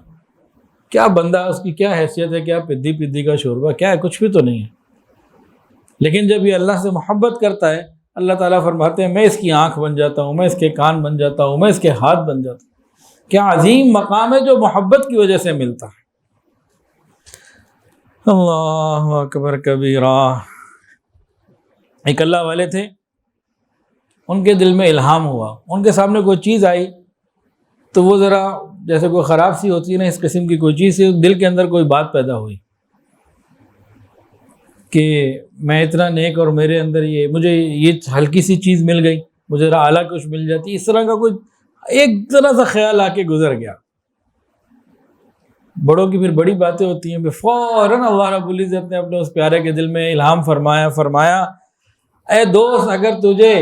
کیا بندہ، اس کی کیا حیثیت ہے، کیا پدی کا شوربہ، کیا ہے، کچھ بھی تو نہیں ہے۔ لیکن جب یہ اللہ سے محبت کرتا ہے اللہ تعالیٰ فرماتے ہیں میں اس کی آنکھ بن جاتا ہوں، میں اس کے کان بن جاتا ہوں، میں اس کے ہاتھ بن جاتا ہوں۔ کیا عظیم مقام ہے جو محبت کی وجہ سے ملتا ہے۔ اللہ اکبر کبیرہ۔ ایک اللہ والے تھے، ان کے دل میں الہام ہوا، ان کے سامنے کوئی چیز آئی تو وہ ذرا جیسے کوئی خراب سی ہوتی ہے نا، اس قسم کی کوئی چیز سے دل کے اندر کوئی بات پیدا ہوئی کہ میں اتنا نیک اور میرے اندر مجھے یہ ہلکی سی چیز مل گئی، مجھے ذرا اعلیٰ کچھ مل جاتی، اس طرح کا کوئی ایک ذرا سا خیال آ کے گزر گیا۔ بڑوں کی پھر بڑی باتیں ہوتی ہیں، فوراً اللہ رب العزت نے اپنے اس پیارے کے دل میں الہام فرمایا اے دوست، اگر تجھے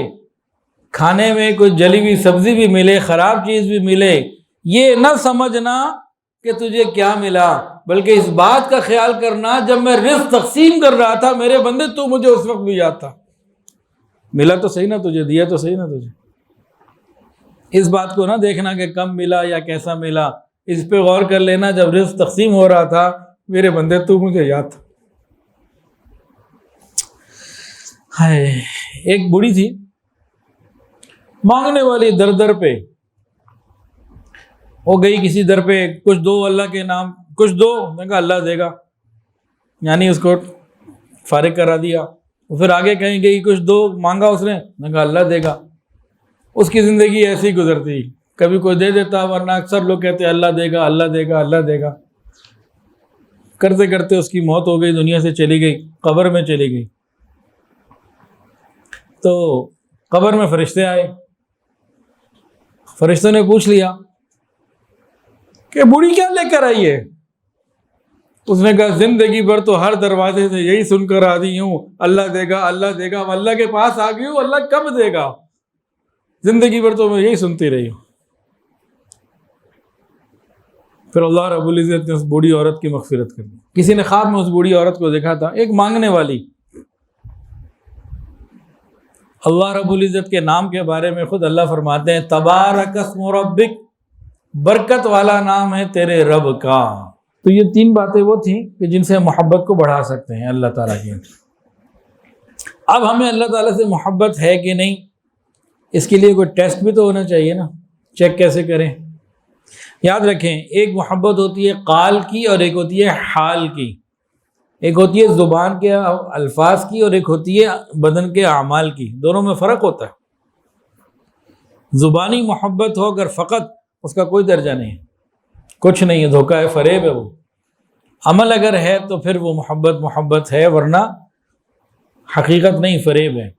کھانے میں کوئی جلی ہوئی سبزی بھی ملے، خراب چیز بھی ملے، یہ نہ سمجھنا کہ تجھے کیا ملا، بلکہ اس بات کا خیال کرنا جب میں رزق تقسیم کر رہا تھا میرے بندے تو مجھے اس وقت بھی یاد تھا۔ ملا تو صحیح نا تجھے، دیا تو صحیح نا تجھے۔ اس بات کو نہ دیکھنا کہ کم ملا یا کیسا ملا، اس پہ غور کر لینا جب رزق تقسیم ہو رہا تھا میرے بندے تو مجھے یاد تھا۔ ہائے، ایک بوڑھی تھی مانگنے والی، در در پہ وہ گئی کسی در پہ، کچھ دو اللہ کے نام، کچھ دو، میں کہا اللہ دے گا، یعنی اس کو فارغ کرا دیا۔ پھر آگے کہیں گئی، کچھ دو مانگا اس نے، میں کہا اللہ دے گا۔ اس کی زندگی ایسی گزرتی، کبھی کوئی دے دیتا، ورنہ اکثر لوگ کہتے اللہ دے گا اللہ دے گا اللہ دے گا۔ کرتے کرتے اس کی موت ہو گئی، دنیا سے چلی گئی، قبر میں چلی گئی۔ تو قبر میں فرشتے آئے، فرشتوں نے پوچھ لیا کہ بوڑھی کیا لے کر آئی ہے؟ اس نے کہا زندگی بھر تو ہر دروازے سے یہی سن کر آتی ہوں، اللہ دے گا اللہ دے گا، اللہ کے پاس آ گئی ہوں، اللہ کب دے گا؟ زندگی بھر تو میں یہی سنتی رہی ہوں۔ پھر اللہ رب العزت نے اس بوڑھی عورت کی مغفرت کر دی۔ کسی نے خواب میں اس بوڑھی عورت کو دیکھا تھا، ایک مانگنے والی۔ اللہ رب العزت کے نام کے بارے میں خود اللہ فرماتے ہیں تبارک اسم ربک، برکت والا نام ہے تیرے رب کا۔ تو یہ تین باتیں وہ تھیں کہ جن سے محبت کو بڑھا سکتے ہیں اللہ تعالیٰ کی۔ اب ہمیں اللہ تعالیٰ سے محبت ہے کہ نہیں، اس کے لیے کوئی ٹیسٹ بھی تو ہونا چاہیے نا، چیک کیسے کریں؟ یاد رکھیں، ایک محبت ہوتی ہے قال کی اور ایک ہوتی ہے حال کی، ایک ہوتی ہے زبان کے الفاظ کی اور ایک ہوتی ہے بدن کے اعمال کی، دونوں میں فرق ہوتا ہے۔ زبانی محبت ہو اگر فقط، اس کا کوئی درجہ نہیں ہے، کچھ نہیں ہے، دھوکہ ہے، فریب ہے وہ۔ عمل اگر ہے تو پھر وہ محبت ہے، ورنہ حقیقت نہیں، فریب ہے۔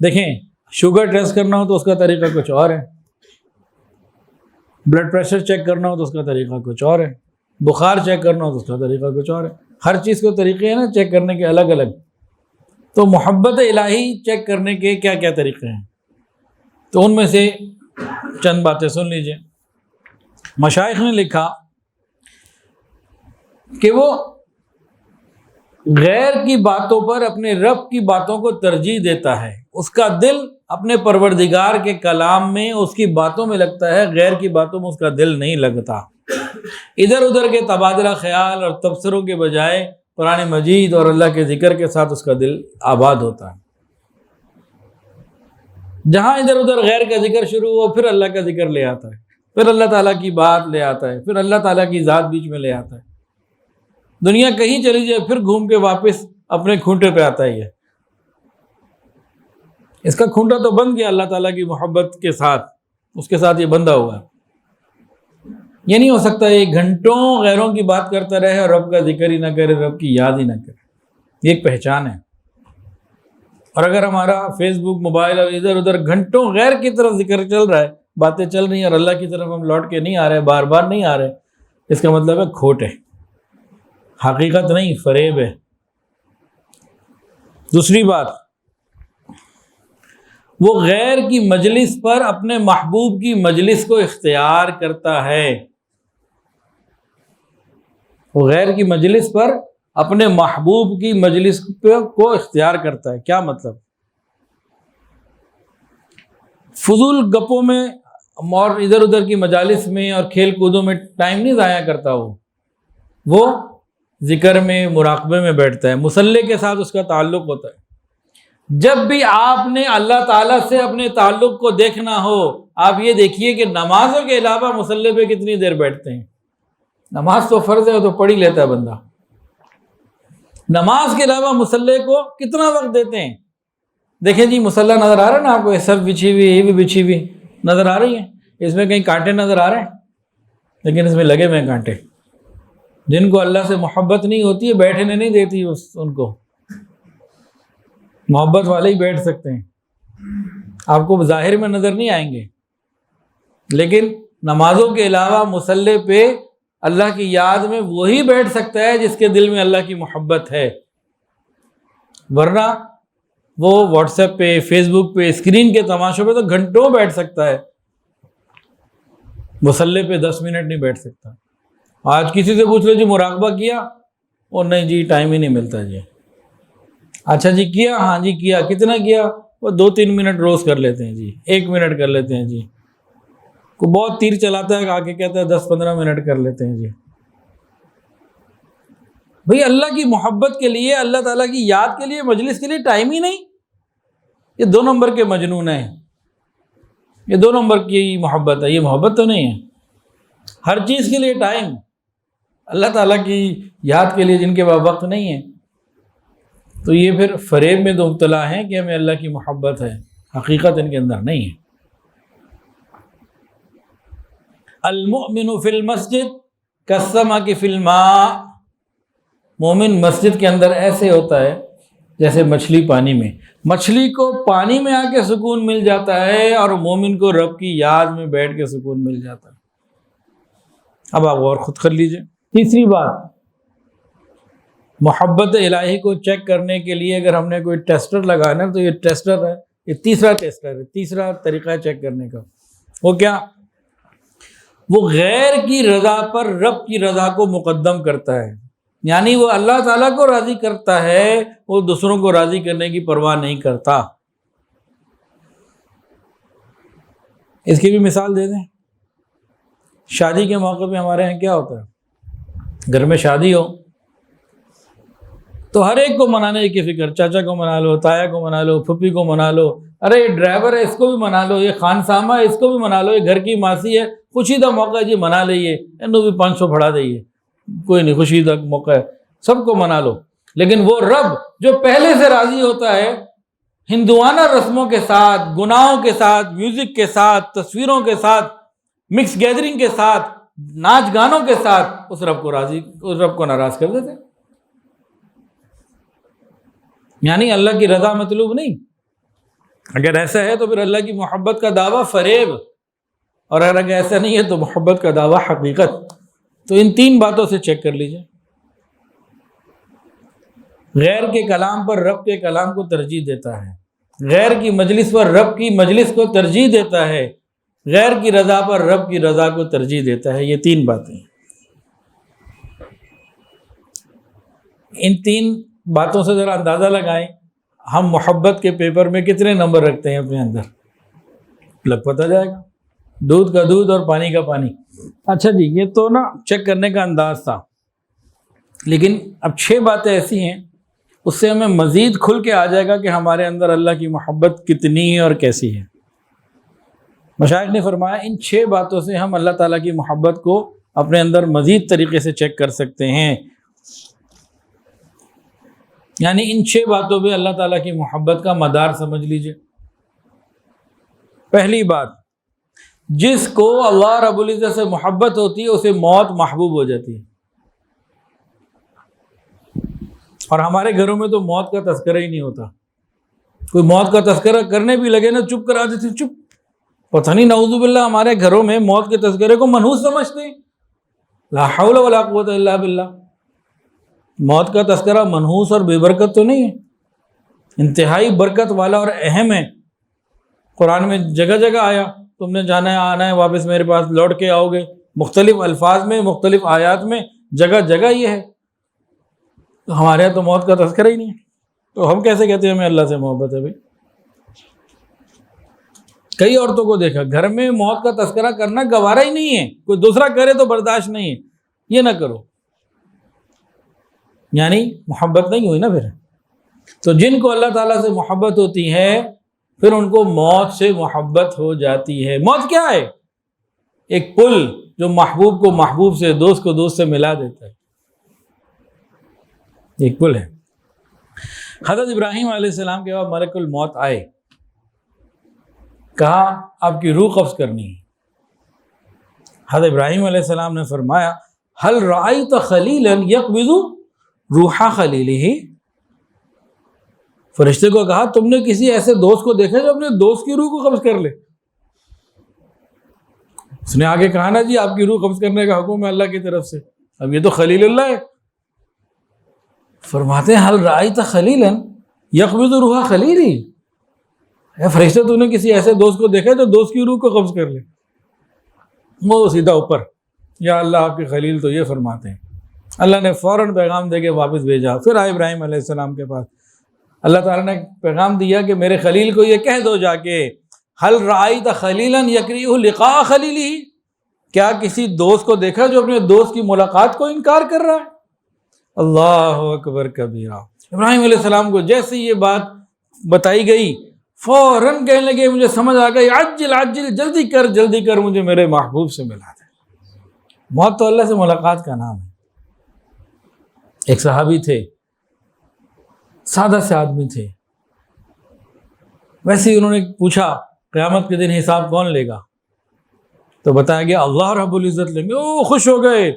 دیکھیں، شوگر ٹیسٹ کرنا ہو تو اس کا طریقہ کچھ اور ہے، بلڈ پریشر چیک کرنا ہو تو اس کا طریقہ کچھ اور ہے، بخار چیک کرنا ہو تو اس کا طریقہ کچھ اور ہے۔ ہر چیز کے طریقے ہیں نا چیک کرنے کے، الگ الگ۔ تو محبت الہی چیک کرنے کے کیا کیا طریقے ہیں، تو ان میں سے چند باتیں سن لیجئے۔ مشائخ نے لکھا کہ وہ غیر کی باتوں پر اپنے رب کی باتوں کو ترجیح دیتا ہے، اس کا دل اپنے پروردگار کے کلام میں، اس کی باتوں میں لگتا ہے، غیر کی باتوں میں اس کا دل نہیں لگتا۔ ادھر ادھر کے تبادلہ خیال اور تبصروں کے بجائے قرآن مجید اور اللہ کے ذکر کے ساتھ اس کا دل آباد ہوتا ہے۔ جہاں ادھر ادھر غیر کا ذکر شروع ہو، پھر اللہ کا ذکر لے آتا ہے، پھر اللہ تعالیٰ کی بات لے آتا ہے، پھر اللہ تعالیٰ کی ذات بیچ میں لے آتا ہے۔ دنیا کہیں چلی جائے پھر گھوم کے واپس اپنے کھونٹے پہ آتا ہی ہے۔ اس کا کھونٹا تو بند گیا اللہ تعالیٰ کی محبت کے ساتھ، اس کے ساتھ یہ بندھا ہوا ہے۔ یہ نہیں ہو سکتا یہ گھنٹوں غیروں کی بات کرتا رہے اور رب کا ذکر ہی نہ کرے، رب کی یاد ہی نہ کرے۔ یہ ایک پہچان ہے۔ اور اگر ہمارا فیس بک، موبائل اور ادھر ادھر گھنٹوں غیر کی طرف ذکر چل رہا ہے، باتیں چل رہی ہیں، اور اللہ کی طرف ہم لوٹ کے نہیں آ رہے، بار بار نہیں آ رہے، اس کا مطلب ہے کھوٹ ہے، حقیقت نہیں، فریب ہے۔ دوسری بات، وہ غیر کی مجلس پر اپنے محبوب کی مجلس کو اختیار کرتا ہے۔ وہ غیر کی مجلس پر اپنے محبوب کی مجلس کو اختیار کرتا ہے۔ کیا مطلب؟ فضول گپوں میں اور ادھر ادھر کی مجالس میں اور کھیل کودوں میں ٹائم نہیں ضائع کرتا، وہ ذکر میں، مراقبے میں بیٹھتا ہے، مصلی کے ساتھ اس کا تعلق ہوتا ہے۔ جب بھی آپ نے اللہ تعالیٰ سے اپنے تعلق کو دیکھنا ہو، آپ یہ دیکھیے کہ نمازوں کے علاوہ مصلی پہ کتنی دیر بیٹھتے ہیں۔ نماز تو فرض ہے، تو پڑھ ہی لیتا ہے بندہ، نماز کے علاوہ مصلی کو کتنا وقت دیتے ہیں؟ دیکھیں جی، مصلی نظر آ رہا ہے نا آپ کو، یہ سب بچھی ہوئی، یہ بھی بچھی ہوئی نظر آ رہی ہے، اس میں کہیں کانٹے نظر آ رہے ہیں؟ لیکن اس میں لگے ہوئے کانٹے۔ جن کو اللہ سے محبت نہیں ہوتی ہے بیٹھنے نہیں دیتی ان کو، محبت والے ہی بیٹھ سکتے ہیں، آپ کو ظاہر میں نظر نہیں آئیں گے، لیکن نمازوں کے علاوہ مصلی پہ اللہ کی یاد میں وہی بیٹھ سکتا ہے جس کے دل میں اللہ کی محبت ہے، ورنہ وہ واٹس ایپ پہ، فیس بک پہ، اسکرین کے تماشوں پہ تو گھنٹوں بیٹھ سکتا ہے۔ مصلی پہ 10 منٹ نہیں بیٹھ سکتا. آج کسی سے پوچھ لو جی مراقبہ کیا، اور نہیں جی ٹائم ہی نہیں ملتا جی. اچھا جی کیا، ہاں جی کیا، کتنا کیا؟ وہ 2-3 منٹ روز کر لیتے ہیں جی، 1 منٹ کر لیتے ہیں جی. کوئی بہت تیر چلاتا ہے، آگے کہتا ہے 10-15 منٹ کر لیتے ہیں جی. بھئی اللہ کی محبت کے لیے، اللہ تعالیٰ کی یاد کے لیے، مجلس کے لیے ٹائم ہی نہیں. یہ 2 نمبر کے مجنون ہیں، یہ 2 نمبر کی محبت ہے، یہ محبت تو نہیں ہے. ہر چیز کے لیے ٹائم، اللہ تعالیٰ کی یاد کے لیے جن کے پاس وقت نہیں ہے، تو یہ پھر فریب میں تو مبتلا ہیں کہ ہمیں اللہ کی محبت ہے، حقیقت ان کے اندر نہیں ہے. المؤمن فی المسجد کالسمک فی الماء، مومن مسجد کے اندر ایسے ہوتا ہے جیسے مچھلی پانی میں. مچھلی کو پانی میں آ کے سکون مل جاتا ہے، اور مومن کو رب کی یاد میں بیٹھ کے سکون مل جاتا ہے. اب آپ غور خود کر لیجئے. تیسری بات، محبت الہی کو چیک کرنے کے لیے اگر ہم نے کوئی ٹیسٹر لگانا تو یہ ٹیسٹر ہے، یہ تیسرا ٹیسٹر ہے، تیسرا طریقہ ہے چیک کرنے کا. وہ کیا؟ وہ غیر کی رضا پر رب کی رضا کو مقدم کرتا ہے. یعنی وہ اللہ تعالیٰ کو راضی کرتا ہے، وہ دوسروں کو راضی کرنے کی پرواہ نہیں کرتا. اس کی بھی مثال دے دیں. شادی کے موقع پہ ہمارے یہاں کیا ہوتا ہے؟ گھر میں شادی ہو تو ہر ایک کو منانے کی فکر، چاچا کو منا لو، تایا کو منا لو، پھپھی کو منا لو، ارے یہ ڈرائیور ہے اس کو بھی منا لو، یہ خانسامہ ہے اس کو بھی منا لو، یہ گھر کی ماسی ہے، خوشی کا موقع ہے جی منا لئیے، انہوں بھی 500 پڑھا دئیے، کوئی نہیں خوشی کا موقع ہے، سب کو منا لو. لیکن وہ رب جو پہلے سے راضی ہوتا ہے ہندوانہ رسموں کے ساتھ، گناہوں کے ساتھ، میوزک کے ساتھ، تصویروں کے ساتھ، مکس گیدرنگ کے ساتھ، ناچ گانوں کے ساتھ، اس رب کو ناراض کر دیتے. یعنی اللہ کی رضا مطلوب نہیں. اگر ایسا ہے تو پھر اللہ کی محبت کا دعویٰ فریب، اور اگر ایسا نہیں ہے تو محبت کا دعویٰ حقیقت. تو ان 3 باتوں سے چیک کر لیجئے. غیر کے کلام پر رب کے کلام کو ترجیح دیتا ہے، غیر کی مجلس پر رب کی مجلس کو ترجیح دیتا ہے، غیر کی رضا پر رب کی رضا کو ترجیح دیتا ہے. یہ 3 باتیں. ان 3 باتوں سے ذرا اندازہ لگائیں ہم محبت کے پیپر میں کتنے نمبر رکھتے ہیں اپنے اندر، لگ پتہ جائے گا. دودھ کا دودھ اور پانی کا پانی. اچھا جی، یہ تو نا چیک کرنے کا انداز تھا، لیکن اب 6 باتیں ایسی ہیں اس سے ہمیں مزید کھل کے آ جائے گا کہ ہمارے اندر اللہ کی محبت کتنی ہے اور کیسی ہے. مشائخ نے فرمایا ان 6 باتوں سے ہم اللہ تعالیٰ کی محبت کو اپنے اندر مزید طریقے سے چیک کر سکتے ہیں. یعنی ان 6 باتوں پہ اللہ تعالیٰ کی محبت کا مدار سمجھ لیجئے. پہلی بات، جس کو اللہ رب العزت سے محبت ہوتی ہے اسے موت محبوب ہو جاتی ہے. اور ہمارے گھروں میں تو موت کا تذکرہ ہی نہیں ہوتا. کوئی موت کا تذکرہ کرنے بھی لگے نا چپ کرا دیتے، چپ. پتہ نہیں نعوذ باللہ ہمارے گھروں میں موت کے تذکرے کو منحوس سمجھتے ہیں. لا حول ولا قوت الا باللہ. موت کا تذکرہ منحوس اور بے برکت تو نہیں ہے، انتہائی برکت والا اور اہم ہے. قرآن میں جگہ جگہ آیا، تم نے جانا ہے آنا ہے واپس میرے پاس لوٹ کے آؤ گے، مختلف الفاظ میں مختلف آیات میں جگہ جگہ یہ ہے. تو ہمارے یہاں تو موت کا تذکرہ ہی نہیں ہے، تو ہم کیسے کہتے ہیں ہمیں اللہ سے محبت ہے؟ بھائی کئی عورتوں کو دیکھا گھر میں موت کا تذکرہ کرنا گوارا ہی نہیں ہے، کوئی دوسرا کرے تو برداشت نہیں ہے، یہ نہ کرو. یعنی محبت نہیں ہوئی نا پھر. تو جن کو اللہ تعالیٰ سے محبت ہوتی ہے پھر ان کو موت سے محبت ہو جاتی ہے. موت کیا ہے؟ ایک پل جو محبوب کو محبوب سے، دوست کو دوست سے ملا دیتا ہے. ایک پل ہے. حضرت ابراہیم علیہ السلام کے بعد ملک الموت آئے، کہا آپ کی روح قبض کرنی ہے. حضرت ابراہیم علیہ السلام نے فرمایا هل رأيت خلیلا یقبض روح خلیلہ. فرشتے کو کہا تم نے کسی ایسے دوست کو دیکھا جو اپنے دوست کی روح کو قبض کر لے؟ اس نے آگے کہا نا جی آپ کی روح قبض کرنے کا حکم ہے اللہ کی طرف سے. اب یہ تو خلیل اللہ ہے. فرماتے ہیں هل رأيت خلیلا یقبض روح خلیلی. فرشتے تو نے کسی ایسے دوست کو دیکھا جو دوست کی روح کو قبض کر لے؟ وہ سیدھا اوپر، یا اللہ آپ کے خلیل تو یہ فرماتے ہیں۔ اللہ نے فوراً پیغام دے کے واپس بھیجا۔ پھر آئے ابراہیم علیہ السلام کے پاس، اللہ تعالیٰ نے پیغام دیا کہ میرے خلیل کو یہ کہہ دو جا کے، حل رأیت خلیلا یکرہ لقاء خلیلہ، کیا کسی دوست کو دیکھا جو اپنے دوست کی ملاقات کو انکار کر رہا ہے؟ اللہ اکبر کبیرہ۔ ابراہیم علیہ السلام کو جیسے یہ بات بتائی گئی فوراً کہنے لگے مجھے سمجھ آ گئی، عجل عجل، جلدی کر مجھے میرے محبوب سے ملا دے۔ موت تو اللہ سے ملاقات کا نام ہے۔ ایک صحابی تھے، سادہ سے آدمی تھے، ویسے ہی انہوں نے پوچھا قیامت کے دن حساب کون لے گا؟ تو بتایا گیا اللہ رب العزت لیں گے۔ او خوش ہو گئے،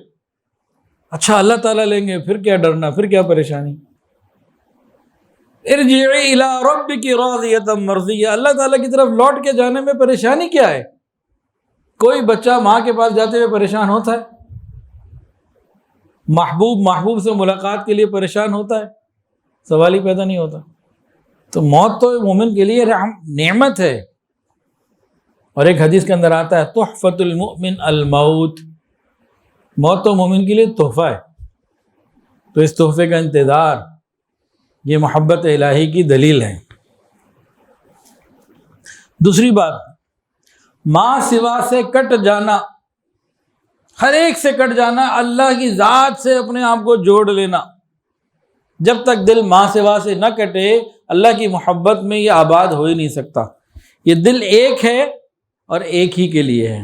اچھا اللہ تعالیٰ لیں گے، پھر کیا ڈرنا، پھر کیا پریشانی۔ ارجعی الی ربک راضیۃ مرضیہ، اللہ تعالیٰ کی طرف لوٹ کے جانے میں پریشانی کیا ہے؟ کوئی بچہ ماں کے پاس جاتے ہوئے پریشان ہوتا ہے؟ محبوب سے ملاقات کے لیے پریشان ہوتا ہے؟ سوال ہی پیدا نہیں ہوتا۔ تو موت تو مومن کے لیے نعمت ہے، اور ایک حدیث کے اندر آتا ہے تحفۃ المؤمن الموت، موت تو مومن کے لیے تحفہ ہے۔ تو اس تحفے کا انتظار یہ محبت الہی کی دلیل ہے۔ دوسری بات، ماں سوا سے کٹ جانا، ہر ایک سے کٹ جانا، اللہ کی ذات سے اپنے آپ کو جوڑ لینا۔ جب تک دل ماں سوا سے نہ کٹے اللہ کی محبت میں یہ آباد ہو ہی نہیں سکتا۔ یہ دل ایک ہے اور ایک ہی کے لیے ہے۔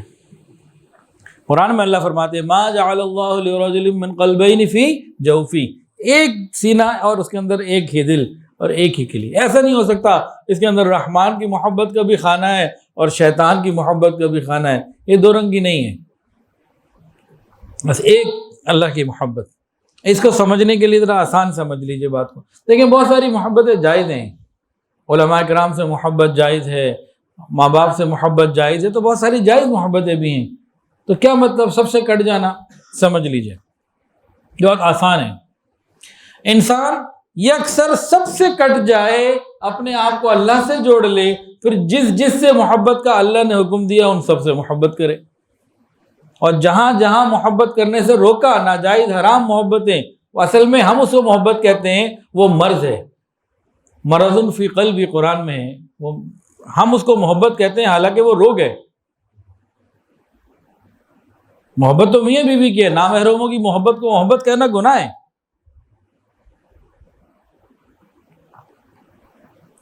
قرآن میں اللہ فرماتے ہیں ما جعل اللہ لرجل من قلبین فی جوفی، ایک سینہ اور اس کے اندر ایک ہی دل اور ایک ہی کے لیے۔ ایسا نہیں ہو سکتا اس کے اندر رحمان کی محبت کا بھی خانہ ہے اور شیطان کی محبت کا بھی خانہ ہے، یہ دو رنگی نہیں ہے، بس ایک اللہ کی محبت۔ اس کو سمجھنے کے لیے ذرا آسان سمجھ لیجئے بات کو۔ دیکھیں بہت ساری محبتیں جائز ہیں، علماء کرام سے محبت جائز ہے، ماں باپ سے محبت جائز ہے، تو بہت ساری جائز محبتیں بھی ہیں۔ تو کیا مطلب سب سے کٹ جانا؟ سمجھ لیجئے بہت آسان ہے۔ انسان یہ اکثر سب سے کٹ جائے، اپنے آپ کو اللہ سے جوڑ لے، پھر جس سے محبت کا اللہ نے حکم دیا ان سب سے محبت کرے، اور جہاں جہاں محبت کرنے سے روکا، ناجائز حرام محبتیں، اصل میں ہم اس کو محبت کہتے ہیں، وہ مرض ہے، مرض فی قلبی قرآن میں ہے، وہ ہم اس کو محبت کہتے ہیں حالانکہ وہ روگ ہے۔ محبت تو میاں بیوی کی ہے، نامحرموں کی محبت کو محبت کہنا گناہ ہے۔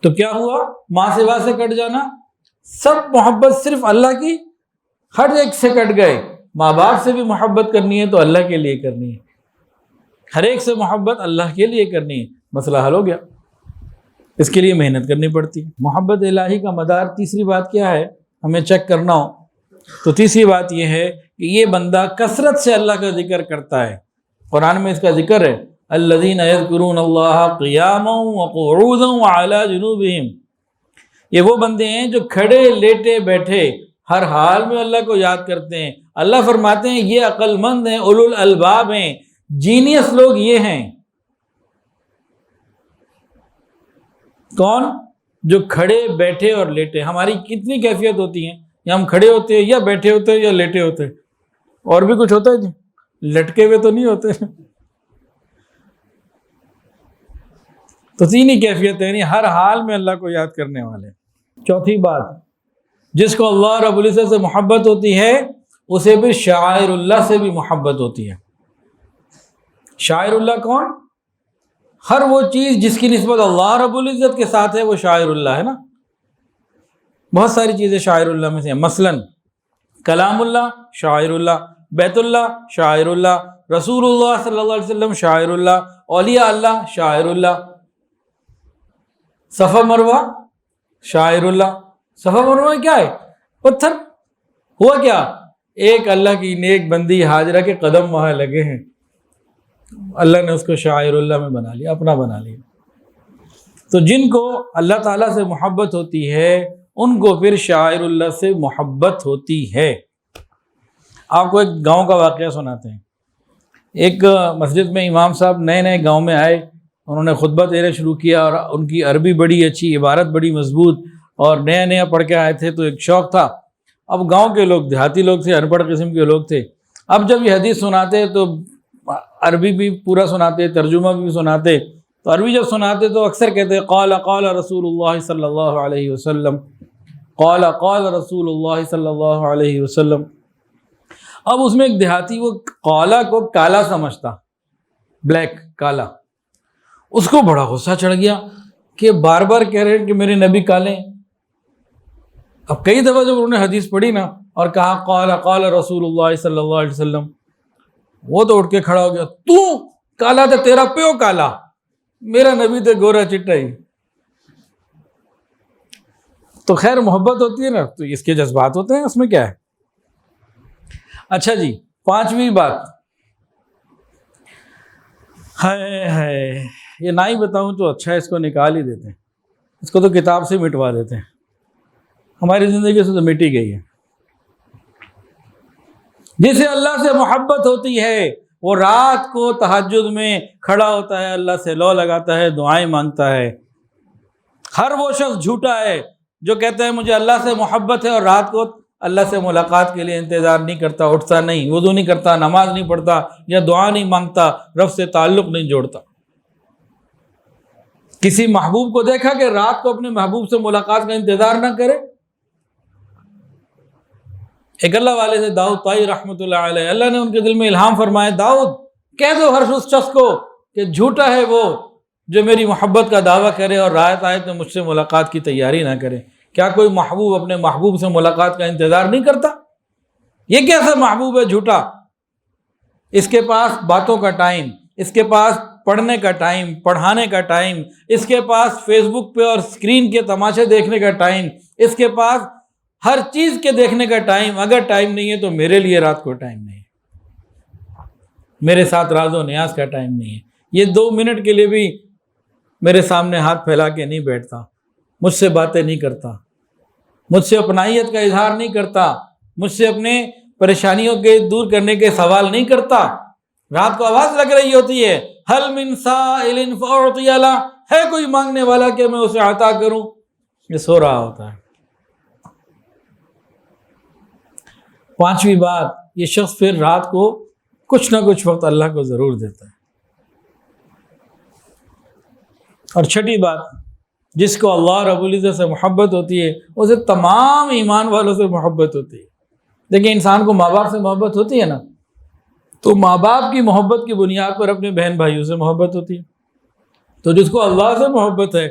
تو کیا ہوا؟ ماں سوا سے کٹ جانا، سب محبت صرف اللہ کی ہر ایک سے کٹ گئے۔ ماں باپ سے بھی محبت کرنی ہے تو اللہ کے لیے کرنی ہے، ہر ایک سے محبت اللہ کے لیے کرنی ہے، مسئلہ حل ہو گیا۔ اس کے لیے محنت کرنی پڑتی ہے۔ محبت الہی کا مدار تیسری بات کیا ہے ہمیں چیک کرنا ہو تو تیسری بات یہ ہے کہ یہ بندہ کثرت سے اللہ کا ذکر کرتا ہے۔ قرآن میں اس کا ذکر ہے الذین یذکرون اللہ قیاما وقعودا وعلی جنوبہم، یہ وہ بندے ہیں جو کھڑے لیٹے بیٹھے ہر حال میں اللہ کو یاد کرتے ہیں۔ اللہ فرماتے ہیں یہ عقل مند ہیں، اولو الالباب ہیں، جینیس لوگ یہ ہیں۔ کون؟ جو کھڑے بیٹھے اور لیٹے۔ ہماری کتنی کیفیت ہوتی ہیں، یا ہم کھڑے ہوتے ہیں یا بیٹھے ہوتے ہیں یا لیٹے ہوتے ہیں، اور بھی کچھ ہوتا ہے جی، لٹکے ہوئے تو نہیں ہوتے۔ تو تین ہی کیفیت ہے، یعنی ہر حال میں اللہ کو یاد کرنے والے۔ چوتھی بات، جس کو اللہ رب العزت سے محبت ہوتی ہے اسے بھی شاعر اللہ سے بھی محبت ہوتی ہے۔ شاعر اللہ کون؟ ہر وہ چیز جس کی نسبت اللہ رب العزت کے ساتھ ہے وہ شاعر اللہ ہے نا۔ بہت ساری چیزیں شاعر اللہ میں سے ہیں، مثلا کلام اللہ شاعر اللہ، بیت اللہ شاعر اللہ، رسول اللہ صلی اللہ علیہ وسلم شاعر اللہ، اولیاء اللہ شاعر اللہ، صفا مروہ شاعر اللہ۔ صفا مروہ میں کیا ہے؟ پتھر۔ ہوا کیا؟ ایک اللہ کی نیک بندی ہاجرہ کے قدم وہاں لگے ہیں، اللہ نے اس کو شاعر اللہ میں بنا لیا، اپنا بنا لیا۔ تو جن کو اللہ تعالیٰ سے محبت ہوتی ہے ان کو پھر شاعر اللہ سے محبت ہوتی ہے۔ آپ کو ایک گاؤں کا واقعہ سناتے ہیں۔ ایک مسجد میں امام صاحب نئے گاؤں میں آئے، انہوں نے خطبہ دینا شروع کیا اور ان کی عربی بڑی اچھی، عبارت بڑی مضبوط، اور نیا پڑھ کے آئے تھے تو ایک شوق تھا۔ اب گاؤں کے لوگ، دیہاتی لوگ تھے، ان پڑھ قسم کے لوگ تھے. اب جب یہ حدیث سناتے تو عربی بھی پورا سناتے، ترجمہ بھی سناتے. تو عربی جب سناتے تو اکثر کہتے قال قال رسول اللہ صلی اللہ علیہ وسلم، قال قال رسول اللہ صلی اللہ علیہ وسلم. اب اس میں ایک دیہاتی وہ قالا کو کالا سمجھتا، بلیک، کالا. اس کو بڑا غصہ چڑھ گیا کہ بار بار کہہ رہے ہیں کہ میرے نبی کالے ہیں. اب کئی دفعہ جب انہوں نے حدیث پڑھی نا اور کہا قال قال رسول اللہ صلی اللہ علیہ وسلم، وہ تو اٹھ کے کھڑا ہو گیا، تو کالا تھا، تیرا پیو کالا، میرا نبی تو گورا چٹا ہی. تو خیر محبت ہوتی ہے نا تو اس کے جذبات ہوتے ہیں، اس میں کیا ہے. اچھا جی، 5ویں بات ہے یہ نہ ہی بتاؤں تو اچھا ہے، اس کو نکال ہی دیتے ہیں، اس کو تو کتاب سے مٹوا دیتے ہیں، ہماری زندگی سے تو مٹ ہی گئی ہے. جسے اللہ سے محبت ہوتی ہے وہ رات کو تہجد میں کھڑا ہوتا ہے، اللہ سے لو لگاتا ہے، دعائیں مانگتا ہے. ہر وہ شخص جھوٹا ہے جو کہتا ہے مجھے اللہ سے محبت ہے اور رات کو اللہ سے ملاقات کے لیے انتظار نہیں کرتا، اٹھتا نہیں، وضو نہیں کرتا، نماز نہیں پڑھتا، یا دعا نہیں مانگتا، رب سے تعلق نہیں جوڑتا. کسی محبوب کو دیکھا کہ رات کو اپنے محبوب سے ملاقات کا انتظار نہ کرے؟ ایک اللہ والے سے داؤد طائی رحمۃ اللہ علیہ، اللہ نے ان کے دل میں الہام فرمایا، داؤد کہہ دو ہر اس شخص کو کہ جھوٹا ہے وہ جو میری محبت کا دعویٰ کرے اور رات آئے تو مجھ سے ملاقات کی تیاری نہ کرے. کیا کوئی محبوب اپنے محبوب سے ملاقات کا انتظار نہیں کرتا؟ یہ کیسا محبوب ہے جھوٹا؟ اس کے پاس باتوں کا ٹائم، اس کے پاس پڑھنے کا ٹائم، پڑھانے کا ٹائم، اس کے پاس فیس بک پہ اور اسکرین کے تماشے دیکھنے کا ٹائم، اس کے پاس ہر چیز کے دیکھنے کا ٹائم. اگر ٹائم نہیں ہے تو میرے لیے رات کو ٹائم نہیں ہے، میرے ساتھ راز و نیاز کا ٹائم نہیں ہے. یہ 2 منٹ کے لیے بھی میرے سامنے ہاتھ پھیلا کے نہیں بیٹھتا، مجھ سے باتیں نہیں کرتا، مجھ سے اپنائیت کا اظہار نہیں کرتا، مجھ سے اپنے پریشانیوں کے دور کرنے کے سوال نہیں کرتا. رات کو آواز لگ رہی ہوتی ہے، حل من سائل فاعطی له، ہے کوئی مانگنے والا کہ میں اسے عطا کروں. یہ سو رہا ہوتا ہے. 5ویں بات، یہ شخص پھر رات کو کچھ نہ کچھ وقت اللہ کو ضرور دیتا ہے. اور 6ٹھی بات، جس کو اللہ رب العزت سے محبت ہوتی ہے اسے تمام ایمان والوں سے محبت ہوتی ہے. دیکھیں انسان کو ماں باپ سے محبت ہوتی ہے نا، تو ماں باپ کی محبت کی بنیاد پر اپنے بہن بھائیوں سے محبت ہوتی ہے. تو جس کو اللہ سے محبت ہے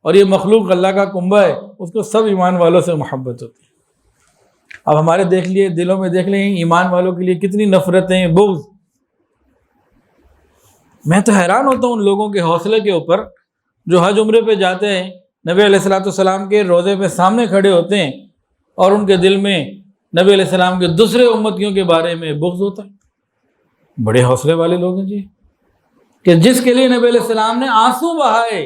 اور یہ مخلوق اللہ کا کنبہ ہے، اس کو سب ایمان والوں سے محبت ہوتی ہے. اب ہمارے دیکھ لیے دلوں میں دیکھ لیں ایمان والوں کے لیے کتنی نفرتیں، بغض. میں تو حیران ہوتا ہوں ان لوگوں کے حوصلے کے اوپر جو حج عمرے پہ جاتے ہیں، نبی علیہ الصلوۃ والسلام کے روضے پہ سامنے کھڑے ہوتے ہیں اور ان کے دل میں نبی علیہ السلام کے دوسرے امتیوں کے بارے میں بغض ہوتا ہے. بڑے حوصلے والے لوگ ہیں جی، کہ جس کے لیے نبی علیہ السلام نے آنسو بہائے،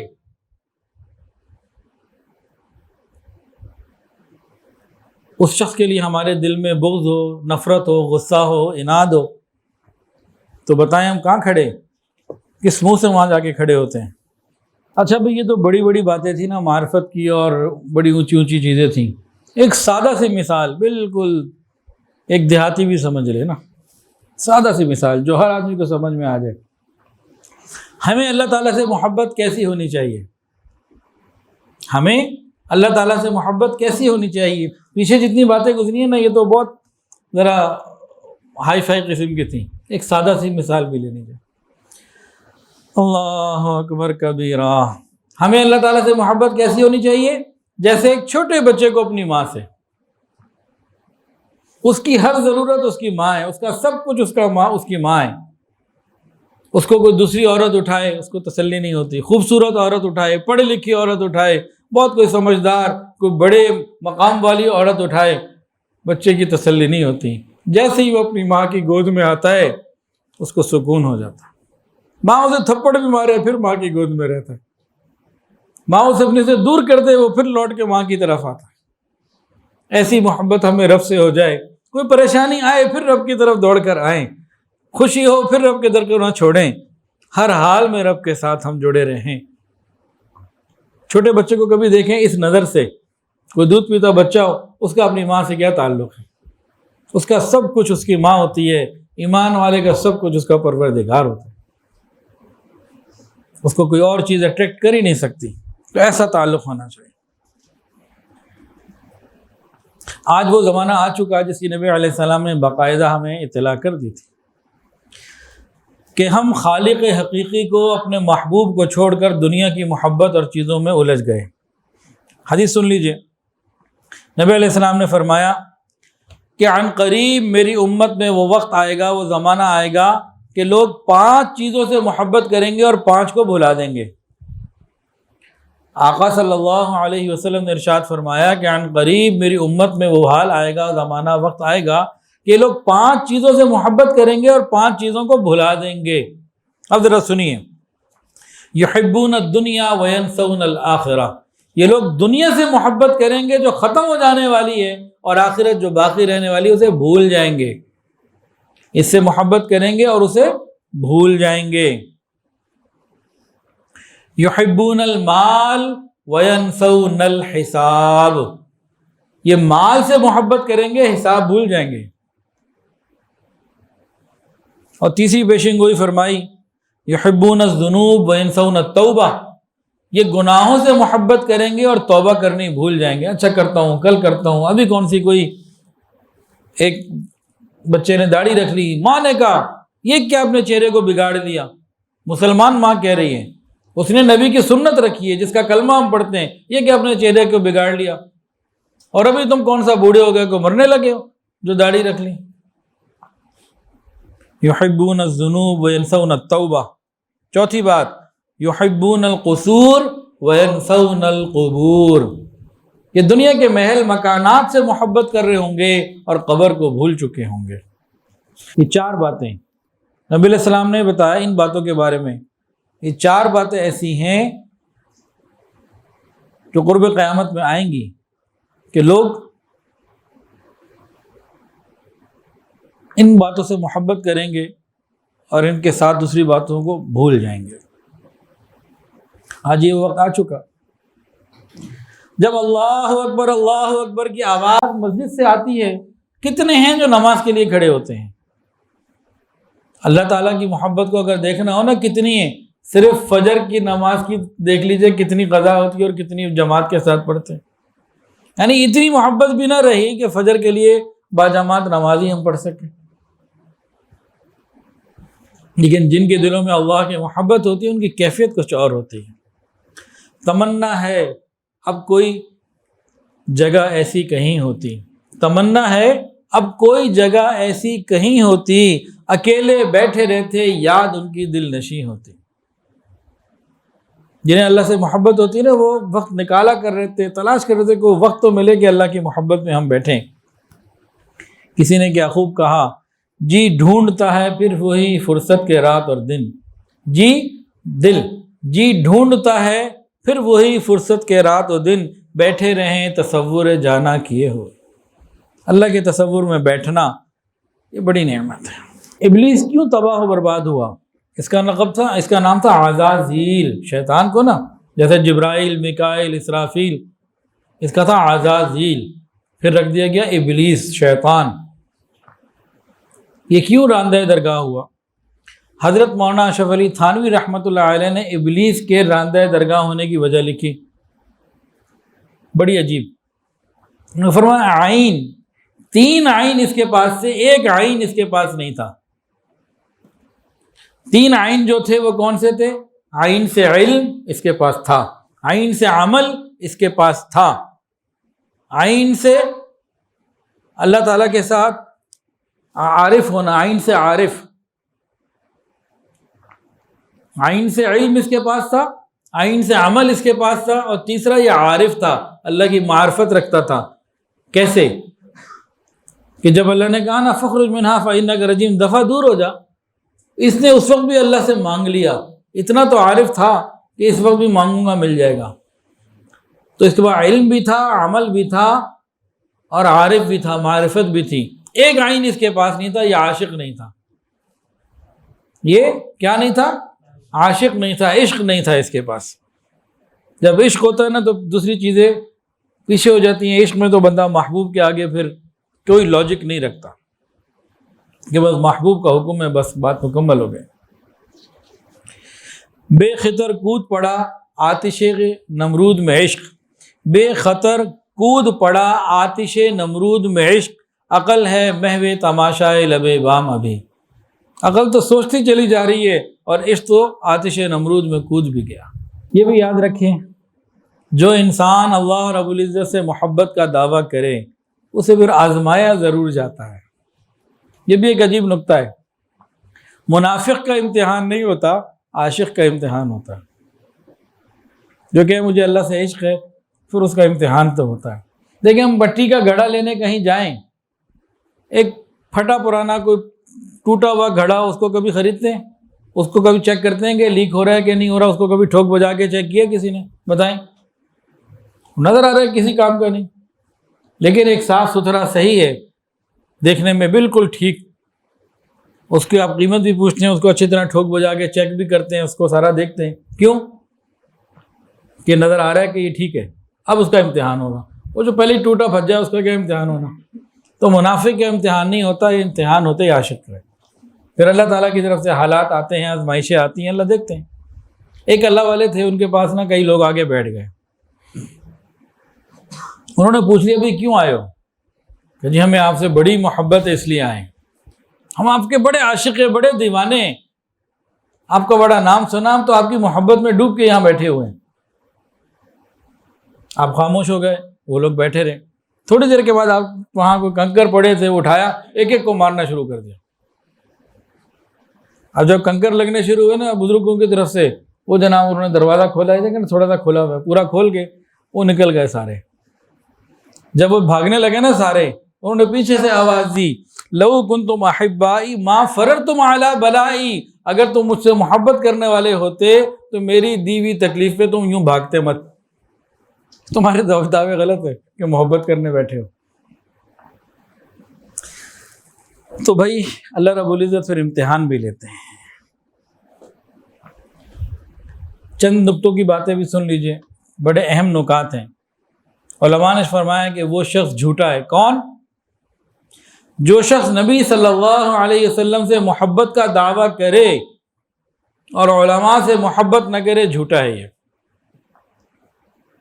اس شخص کے لیے ہمارے دل میں بغض ہو، نفرت ہو، غصہ ہو، عناد ہو، تو بتائیں ہم کہاں کھڑے، کس منہ سے وہاں جا کے کھڑے ہوتے ہیں. اچھا بھئی، یہ تو بڑی بڑی باتیں تھیں نا معرفت کی اور بڑی اونچی اونچی چیزیں تھیں. ایک سادہ سی مثال، بالکل ایک دیہاتی بھی سمجھ لے نا، سادہ سی مثال جو ہر آدمی کو سمجھ میں آ جائے. ہمیں اللہ تعالیٰ سے محبت کیسی ہونی چاہیے؟ ہمیں اللہ تعالیٰ سے محبت کیسی ہونی چاہیے؟ پیچھے جتنی باتیں گزری ہیں نا یہ تو بہت ذرا ہائی فائی قسم کی تھیں. ایک سادہ سی مثال بھی لینی چاہیے. اللہ اکبر کبیرہ. ہمیں اللہ تعالیٰ سے محبت کیسی ہونی چاہیے؟ جیسے ایک چھوٹے بچے کو اپنی ماں سے، اس کی ہر ضرورت اس کی ماں ہے، اس کا سب کچھ اس کی ماں ہے. اس کو کوئی دوسری عورت اٹھائے اس کو تسلی نہیں ہوتی، خوبصورت عورت اٹھائے، پڑھی لکھی عورت اٹھائے، بہت کوئی سمجھدار کوئی بڑے مقام والی عورت اٹھائے، بچے کی تسلی نہیں ہوتی. جیسے ہی وہ اپنی ماں کی گود میں آتا ہے اس کو سکون ہو جاتا ہے. ماں اسے تھپڑ بھی مارے پھر ماں کی گود میں رہتا ہے، ماں اسے اپنے سے دور کر دے وہ پھر لوٹ کے ماں کی طرف آتا ہے. ایسی محبت ہمیں رب سے ہو جائے، کوئی پریشانی آئے پھر رب کی طرف دوڑ کر آئیں، خوشی ہو پھر رب کے در کو نہ چھوڑیں، ہر حال میں رب کے ساتھ ہم جڑے رہیں. چھوٹے بچے کو کبھی دیکھیں اس نظر سے کوئی دودھ پیتا بچہ ہو، اس کا اپنی ماں سے کیا تعلق ہے؟ اس کا سب کچھ اس کی ماں ہوتی ہے، ایمان والے کا سب کچھ اس کا پروردگار ہوتا ہے، اس کو کوئی اور چیز اٹریکٹ کر ہی نہیں سکتی، تو ایسا تعلق ہونا چاہیے۔ آج وہ زمانہ آ چکا جس کی نبی علیہ السلام نے باقاعدہ ہمیں اطلاع کر دی تھی کہ ہم خالق حقیقی کو، اپنے محبوب کو چھوڑ کر دنیا کی محبت اور چیزوں میں الجھ گئے۔ حدیث سن لیجئے، نبی علیہ السلام نے فرمایا کہ عن قریب میری امت میں وہ وقت آئے گا، وہ زمانہ آئے گا کہ لوگ 5 چیزوں سے محبت کریں گے اور 5 کو بھلا دیں گے۔ آقا صلی اللہ علیہ وسلم نے ارشاد فرمایا کہ عن قریب میری امت میں وہ حال آئے گا، زمانہ وقت آئے گا کہ لوگ 5 چیزوں سے محبت کریں گے اور 5 چیزوں کو بھلا دیں گے۔ اب ذرا سنیے، یحبون الدنیا وینسون الآخرہ، یہ لوگ دنیا سے محبت کریں گے جو ختم ہو جانے والی ہے، اور آخرت جو باقی رہنے والی ہے اسے بھول جائیں گے۔ اس سے محبت کریں گے اور اسے بھول جائیں گے۔ یحبون المال وینسون الحساب، یہ مال سے محبت کریں گے، حساب بھول جائیں گے۔ اور تیسری پیشن گوئی فرمائی، یحبون الذنوب وینسون التوبہ، یہ گناہوں سے محبت کریں گے اور توبہ کرنی بھول جائیں گے۔ اچھا کرتا ہوں، کل کرتا ہوں، ابھی کون سی کوئی ایک بچے نے داڑھی رکھ لی، ماں نے کہا یہ کیا اپنے چہرے کو بگاڑ دیا، مسلمان ماں کہہ رہی ہے، اس نے نبی کی سنت رکھی ہے جس کا کلمہ ہم پڑھتے ہیں، یہ کیا اپنے چہرے کو بگاڑ لیا، اور ابھی تم کون سا بوڑھے ہو گئے کو مرنے لگے ہو جو داڑھی رکھ لی۔ یحبون الذنوب وینسون التوبہ۔ چوتھی بات، یحبون القصور وینسون القبور، یہ دنیا کے محل مکانات سے محبت کر رہے ہوں گے اور قبر کو بھول چکے ہوں گے۔ یہ 4 باتیں نبی علیہ السلام نے بتایا ان باتوں کے بارے میں۔ یہ 4 باتیں ایسی ہیں جو قرب قیامت میں آئیں گی کہ لوگ ان باتوں سے محبت کریں گے اور ان کے ساتھ دوسری باتوں کو بھول جائیں گے۔ آج یہ وقت آ چکا جب اللہ اکبر کی آواز مسجد سے آتی ہے، کتنے ہیں جو نماز کے لیے کھڑے ہوتے ہیں؟ اللہ تعالیٰ کی محبت کو اگر دیکھنا ہو نا، کتنی ہے، صرف فجر کی نماز کی دیکھ لیجئے کتنی قضا ہوتی ہے اور کتنی جماعت کے ساتھ پڑھتے ہیں۔ یعنی اتنی محبت بھی نہ رہی کہ فجر کے لیے باجماعت نماز ہی ہم پڑھ سکیں۔ لیکن جن کے دلوں میں اللہ کی محبت ہوتی ہے ان کی کیفیت کچھ اور ہوتی ہے۔ تمنا ہے اب کوئی جگہ ایسی کہیں ہوتی، تمنا ہے اب کوئی جگہ ایسی کہیں ہوتی، اکیلے بیٹھے رہتے یاد ان کی دل نشیں ہوتی۔ جنہیں اللہ سے محبت ہوتی ہے نا، وہ وقت نکالا کر رہے تھے، تلاش کر رہے تھے کہ وہ وقت تو ملے کہ اللہ کی محبت میں ہم بیٹھیں۔ کسی نے کیا خوب کہا، جی ڈھونڈتا ہے پھر وہی فرصت کے رات اور دن، جی ڈھونڈتا ہے پھر وہی فرصت کے رات و دن، بیٹھے رہیں تصور جانا کیے ہو۔ اللہ کے تصور میں بیٹھنا یہ بڑی نعمت ہے۔ ابلیس کیوں تباہ و برباد ہوا؟ اس کا نام تھا عزازیل، شیطان کو نا، جیسے جبرائیل، میکائیل، اسرافیل، اس کا تھا عزازیل، پھر رکھ دیا گیا ابلیس، شیطان۔ یہ کیوں راندہ درگاہ ہوا؟ حضرت مولانا اشرف علی تھانوی رحمۃ اللہ علیہ نے ابلیس کے راندہ درگاہ ہونے کی وجہ لکھی، بڑی عجیب۔ انہوں نے فرمایا عین، 3 عین اس کے پاس سے، 1 عین اس کے پاس نہیں تھا۔ 3 عین جو تھے وہ کون سے تھے؟ عین سے علم اس کے پاس تھا، عین سے عمل اس کے پاس تھا، عین سے اللہ تعالیٰ کے ساتھ عارف ہونا، عین سے عارف، عین سے علم اس کے پاس تھا، عین سے عمل اس کے پاس تھا، اور تیسرا یہ عارف تھا، اللہ کی معرفت رکھتا تھا۔ کیسے کہ جب اللہ نے کہا نا فخرج منہا فإنک رجیم، دفعہ دور ہو جا، اس نے اس وقت بھی اللہ سے مانگ لیا، اتنا تو عارف تھا کہ اس وقت بھی مانگوں گا مل جائے گا۔ تو اس کے بعد علم بھی تھا، عمل بھی تھا، اور عارف بھی تھا، معرفت بھی تھی۔ 1 عین اس کے پاس نہیں تھا، یہ عاشق نہیں تھا۔ یہ کیا نہیں تھا؟ عاشق نہیں تھا، عشق نہیں تھا اس کے پاس۔ جب عشق ہوتا ہے نا تو دوسری چیزیں پیچھے ہو جاتی ہیں۔ عشق میں تو بندہ محبوب کے آگے پھر کوئی لاجک نہیں رکھتا کہ بس محبوب کا حکم ہے، بس بات مکمل ہو گئی۔ بے خطر کود پڑا آتش نمرود میں عشق، بے خطر کود پڑا آتش نمرود میں عشق، عقل ہے محو تماشائے لب بام ابھی۔ عقل تو سوچتی چلی جا رہی ہے اور عشق تو آتش نمرود میں کود بھی گیا۔ یہ بھی یاد رکھیں، جو انسان اللہ رب العزت سے محبت کا دعویٰ کرے اسے پھر آزمایا ضرور جاتا ہے۔ یہ بھی ایک عجیب نکتہ ہے، منافق کا امتحان نہیں ہوتا، عاشق کا امتحان ہوتا ہے۔ جو کہ مجھے اللہ سے عشق ہے، پھر اس کا امتحان تو ہوتا ہے۔ دیکھیں، ہم بٹی کا گھڑا لینے کہیں جائیں، ایک پھٹا پرانا کوئی ٹوٹا ہوا گھڑا، اس کو کبھی خریدتے ہیں؟ اس کو کبھی چیک کرتے ہیں کہ لیک ہو رہا ہے کہ نہیں ہو رہا؟ اس کو کبھی ٹھوک بجا کے چیک کیا کسی نے؟ بتائیں، نظر آ رہا ہے کسی کام کا نہیں۔ لیکن ایک صاف ستھرا صحیح ہے، دیکھنے میں بالکل ٹھیک، اس کی آپ قیمت بھی پوچھتے ہیں، اس کو اچھی طرح ٹھوک بجا کے چیک بھی کرتے ہیں، اس کو سارا دیکھتے ہیں۔ کیوں؟ کہ نظر آ رہا ہے کہ یہ ٹھیک ہے۔ اب اس کا امتحان ہوگا۔ وہ جو پہلے ٹوٹا پھٹ جائے اس کا کیا امتحان ہونا؟ تو منافق کا امتحان نہیں ہوتا، یہ امتحان ہوتے ہیں عاشق کا۔ پھر اللہ تعالیٰ کی طرف سے حالات آتے ہیں، آزمائشیں آتی ہیں، اللہ دیکھتے ہیں۔ ایک اللہ والے تھے، ان کے پاس نا کئی لوگ آگے بیٹھ گئے۔ انہوں نے پوچھ لیا بھی کیوں آئے ہو؟ کہ جی ہمیں آپ سے بڑی محبت ہے اس لیے آئے ہیں، ہم آپ کے بڑے عاشق ہیں، بڑے دیوانے ہیں، آپ کا بڑا نام سنا، ہم تو آپ کی محبت میں ڈوب کے یہاں بیٹھے ہوئے ہیں۔ آپ خاموش ہو گئے، وہ لوگ بیٹھے رہے۔ تھوڑی دیر کے بعد آپ وہاں کوئی کنکر پڑے تھے، اٹھایا، ایک ایک کو مارنا شروع کر دیا۔ اب جب کنکر لگنے شروع ہوئے نا بزرگوں کی طرف سے، وہ جناب انہوں نے دروازہ کھولا ہے، تھوڑا سا کھولا ہوا ہے، پورا کھول کے وہ نکل گئے سارے۔ جب وہ بھاگنے لگے نا سارے، انہوں نے پیچھے سے آواز دی، لو کنتم احبائی ما فررتم علی بلائی، اگر تم مجھ سے محبت کرنے والے ہوتے تو میری دی ہوئی تکلیف پہ تم یوں بھاگتے مت۔ تمہارے دعوے غلط ہے کہ محبت کرنے بیٹھے ہو۔ تو بھائی اللہ رب العزت پھر امتحان بھی لیتے ہیں۔ چند نقطوں کی باتیں بھی سن لیجئے، بڑے اہم نکات ہیں۔ علماء نے فرمایا کہ وہ شخص جھوٹا ہے۔ کون؟ جو شخص نبی صلی اللہ علیہ وسلم سے محبت کا دعویٰ کرے اور علماء سے محبت نہ کرے، جھوٹا ہے یہ۔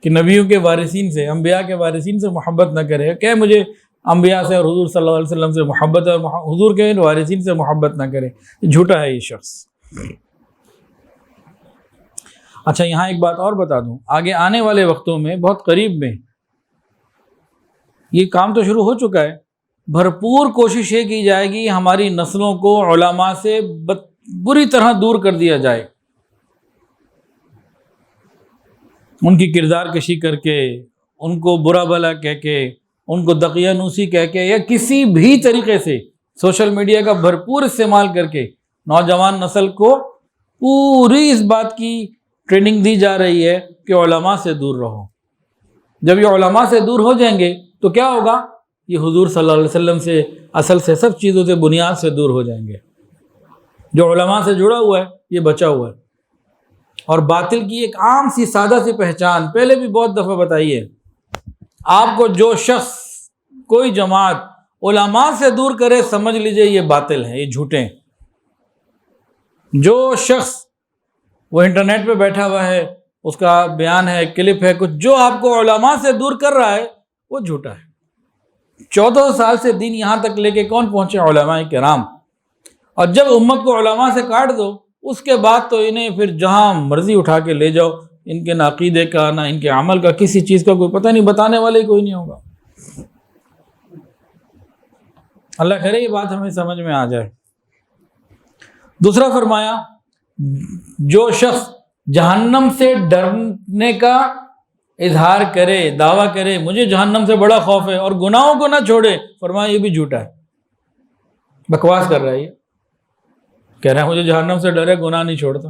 کہ نبیوں کے وارثین سے، انبیاء کے وارثین سے محبت نہ کرے، کہ مجھے انبیاء سے اور حضور صلی اللہ علیہ وسلم سے محبت ہے اور حضور کے وارثین سے محبت نہ کرے، جھوٹا ہے یہ شخص۔ اچھا، یہاں ایک بات اور بتا دوں، آگے آنے والے وقتوں میں بہت قریب میں یہ کام تو شروع ہو چکا ہے، بھرپور کوشش یہ کی جائے گی ہماری نسلوں کو علماء سے بری طرح دور کر دیا جائے، ان کی کردار کشی کر کے، ان کو برا بھلا کہہ کے، ان کو دقیانوسی کہہ کے، یا کسی بھی طریقے سے سوشل میڈیا کا بھرپور استعمال کر کے نوجوان نسل کو پوری اس بات کی ٹریننگ دی جا رہی ہے کہ علماء سے دور رہو۔ جب یہ علماء سے دور ہو جائیں گے تو کیا ہوگا؟ یہ حضور صلی اللہ علیہ وسلم سے، اصل سے، سب چیزوں سے، بنیاد سے دور ہو جائیں گے۔ جو علماء سے جڑا ہوا ہے یہ بچا ہوا ہے۔ اور باطل کی ایک عام سی سادہ سی پہچان پہلے بھی بہت دفعہ بتائی ہے آپ کو، جو شخص، کوئی جماعت علماء سے دور کرے، سمجھ لیجئے یہ باطل ہے، یہ جھوٹے ہیں۔ جو شخص وہ انٹرنیٹ پہ بیٹھا ہوا ہے، اس کا بیان ہے، کلپ ہے، کچھ جو آپ کو علماء سے دور کر رہا ہے وہ جھوٹا ہے۔ 14 سال سے دین یہاں تک لے کے کون پہنچے؟ علماء کرام۔ اور جب امت کو علماء سے کاٹ دو، اس کے بعد تو انہیں پھر جہاں مرضی اٹھا کے لے جاؤ، ان کے نہ عقیدے کا، نہ ان کے عمل کا، کسی چیز کا کوئی پتہ نہیں، بتانے والے کوئی نہیں ہوگا۔ اللہ کرے یہ بات ہمیں سمجھ میں آ جائے۔ دوسرا فرمایا، جو شخص جہنم سے ڈرنے کا اظہار کرے، دعویٰ کرے مجھے جہنم سے بڑا خوف ہے، اور گناہوں کو نہ چھوڑے، فرمایا یہ بھی جھوٹا ہے، بکواس کر رہا ہے۔ یہ کہہ رہا ہے مجھے جہنم سے ڈر ہے، گناہ نہیں چھوڑتا۔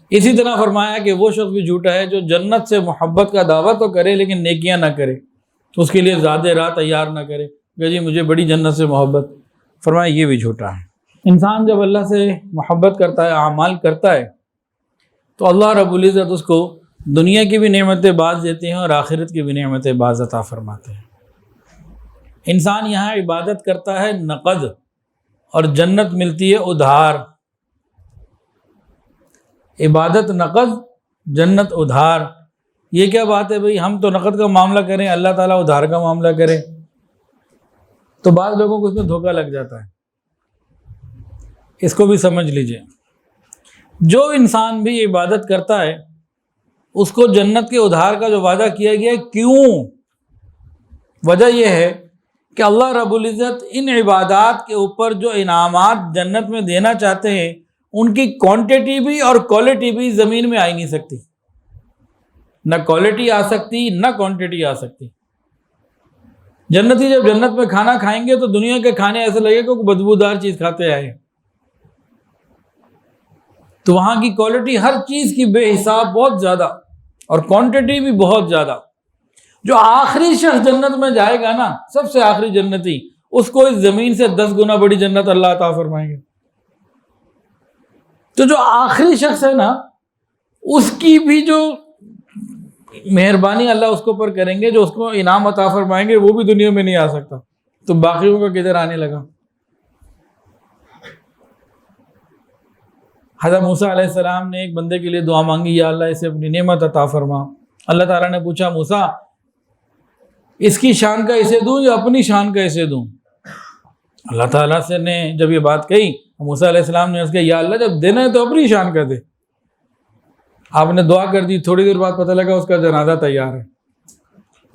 اسی طرح فرمایا کہ وہ شخص بھی جھوٹا ہے جو جنت سے محبت کا دعویٰ تو کرے لیکن نیکیاں نہ کرے، اس کے لیے زیادہ راہ تیار نہ کرے کہ جی مجھے بڑی جنت سے محبت، فرمایا یہ بھی جھوٹا ہے۔ انسان جب اللہ سے محبت کرتا ہے، اعمال کرتا ہے، تو اللہ رب العزت اس کو دنیا کی بھی نعمتیں بعض دیتے ہیں اور آخرت کی بھی نعمتیں بعض عطا فرماتے ہیں۔ انسان یہاں عبادت کرتا ہے نقد، اور جنت ملتی ہے ادھار۔ عبادت نقد، جنت ادھار۔ یہ کیا بات ہے بھئی، ہم تو نقد کا معاملہ کریں، اللہ تعالیٰ ادھار کا معاملہ کرے؟ تو بعض لوگوں کو اس میں دھوکہ لگ جاتا ہے، اس کو بھی سمجھ لیجئے۔ جو انسان بھی عبادت کرتا ہے اس کو جنت کے ادھار کا جو وعدہ کیا گیا ہے، کیوں؟ وجہ یہ ہے کہ اللہ رب العزت ان عبادات کے اوپر جو انعامات جنت میں دینا چاہتے ہیں ان کی کوانٹٹی بھی اور کوالٹی بھی زمین میں آ ہی نہیں سکتی۔ نہ کوالٹی آ سکتی نہ کوانٹٹی آ سکتی۔ جنتی جب جنت میں کھانا کھائیں گے تو دنیا کے کھانے ایسے لگے کہ بدبودار چیز کھاتے آئے، تو وہاں کی کوالٹی ہر چیز کی بے حساب بہت زیادہ، اور کوانٹٹی بھی بہت زیادہ۔ جو آخری شخص جنت میں جائے گا نا، سب سے آخری جنتی، اس کو اس زمین سے 10 گنا بڑی جنت اللہ عطا فرمائیں گے۔ تو جو آخری شخص ہے نا، اس کی بھی جو مہربانی اللہ اس کو پر کریں گے، جو اس کو انعام عطا فرمائیں گے، وہ بھی دنیا میں نہیں آ سکتا، تو باقیوں کا کدھر آنے لگا؟ حضرت موسیٰ علیہ السلام نے ایک بندے کے لیے دعا مانگی، یا اللہ اسے اپنی نعمت عطا فرما۔ اللہ تعالیٰ نے پوچھا، موسیٰ اس کی شان کا اسے دوں یا اپنی شان کا اسے دوں؟ اللہ تعالیٰ سے نے جب یہ بات کہی، موسیٰ علیہ السلام نے عرض کیا، یا اللہ جب دینا ہے تو اپنی شان کا دے۔ آپ نے دعا کر دی، تھوڑی دیر بعد پتہ لگا اس کا جنازہ تیار ہے۔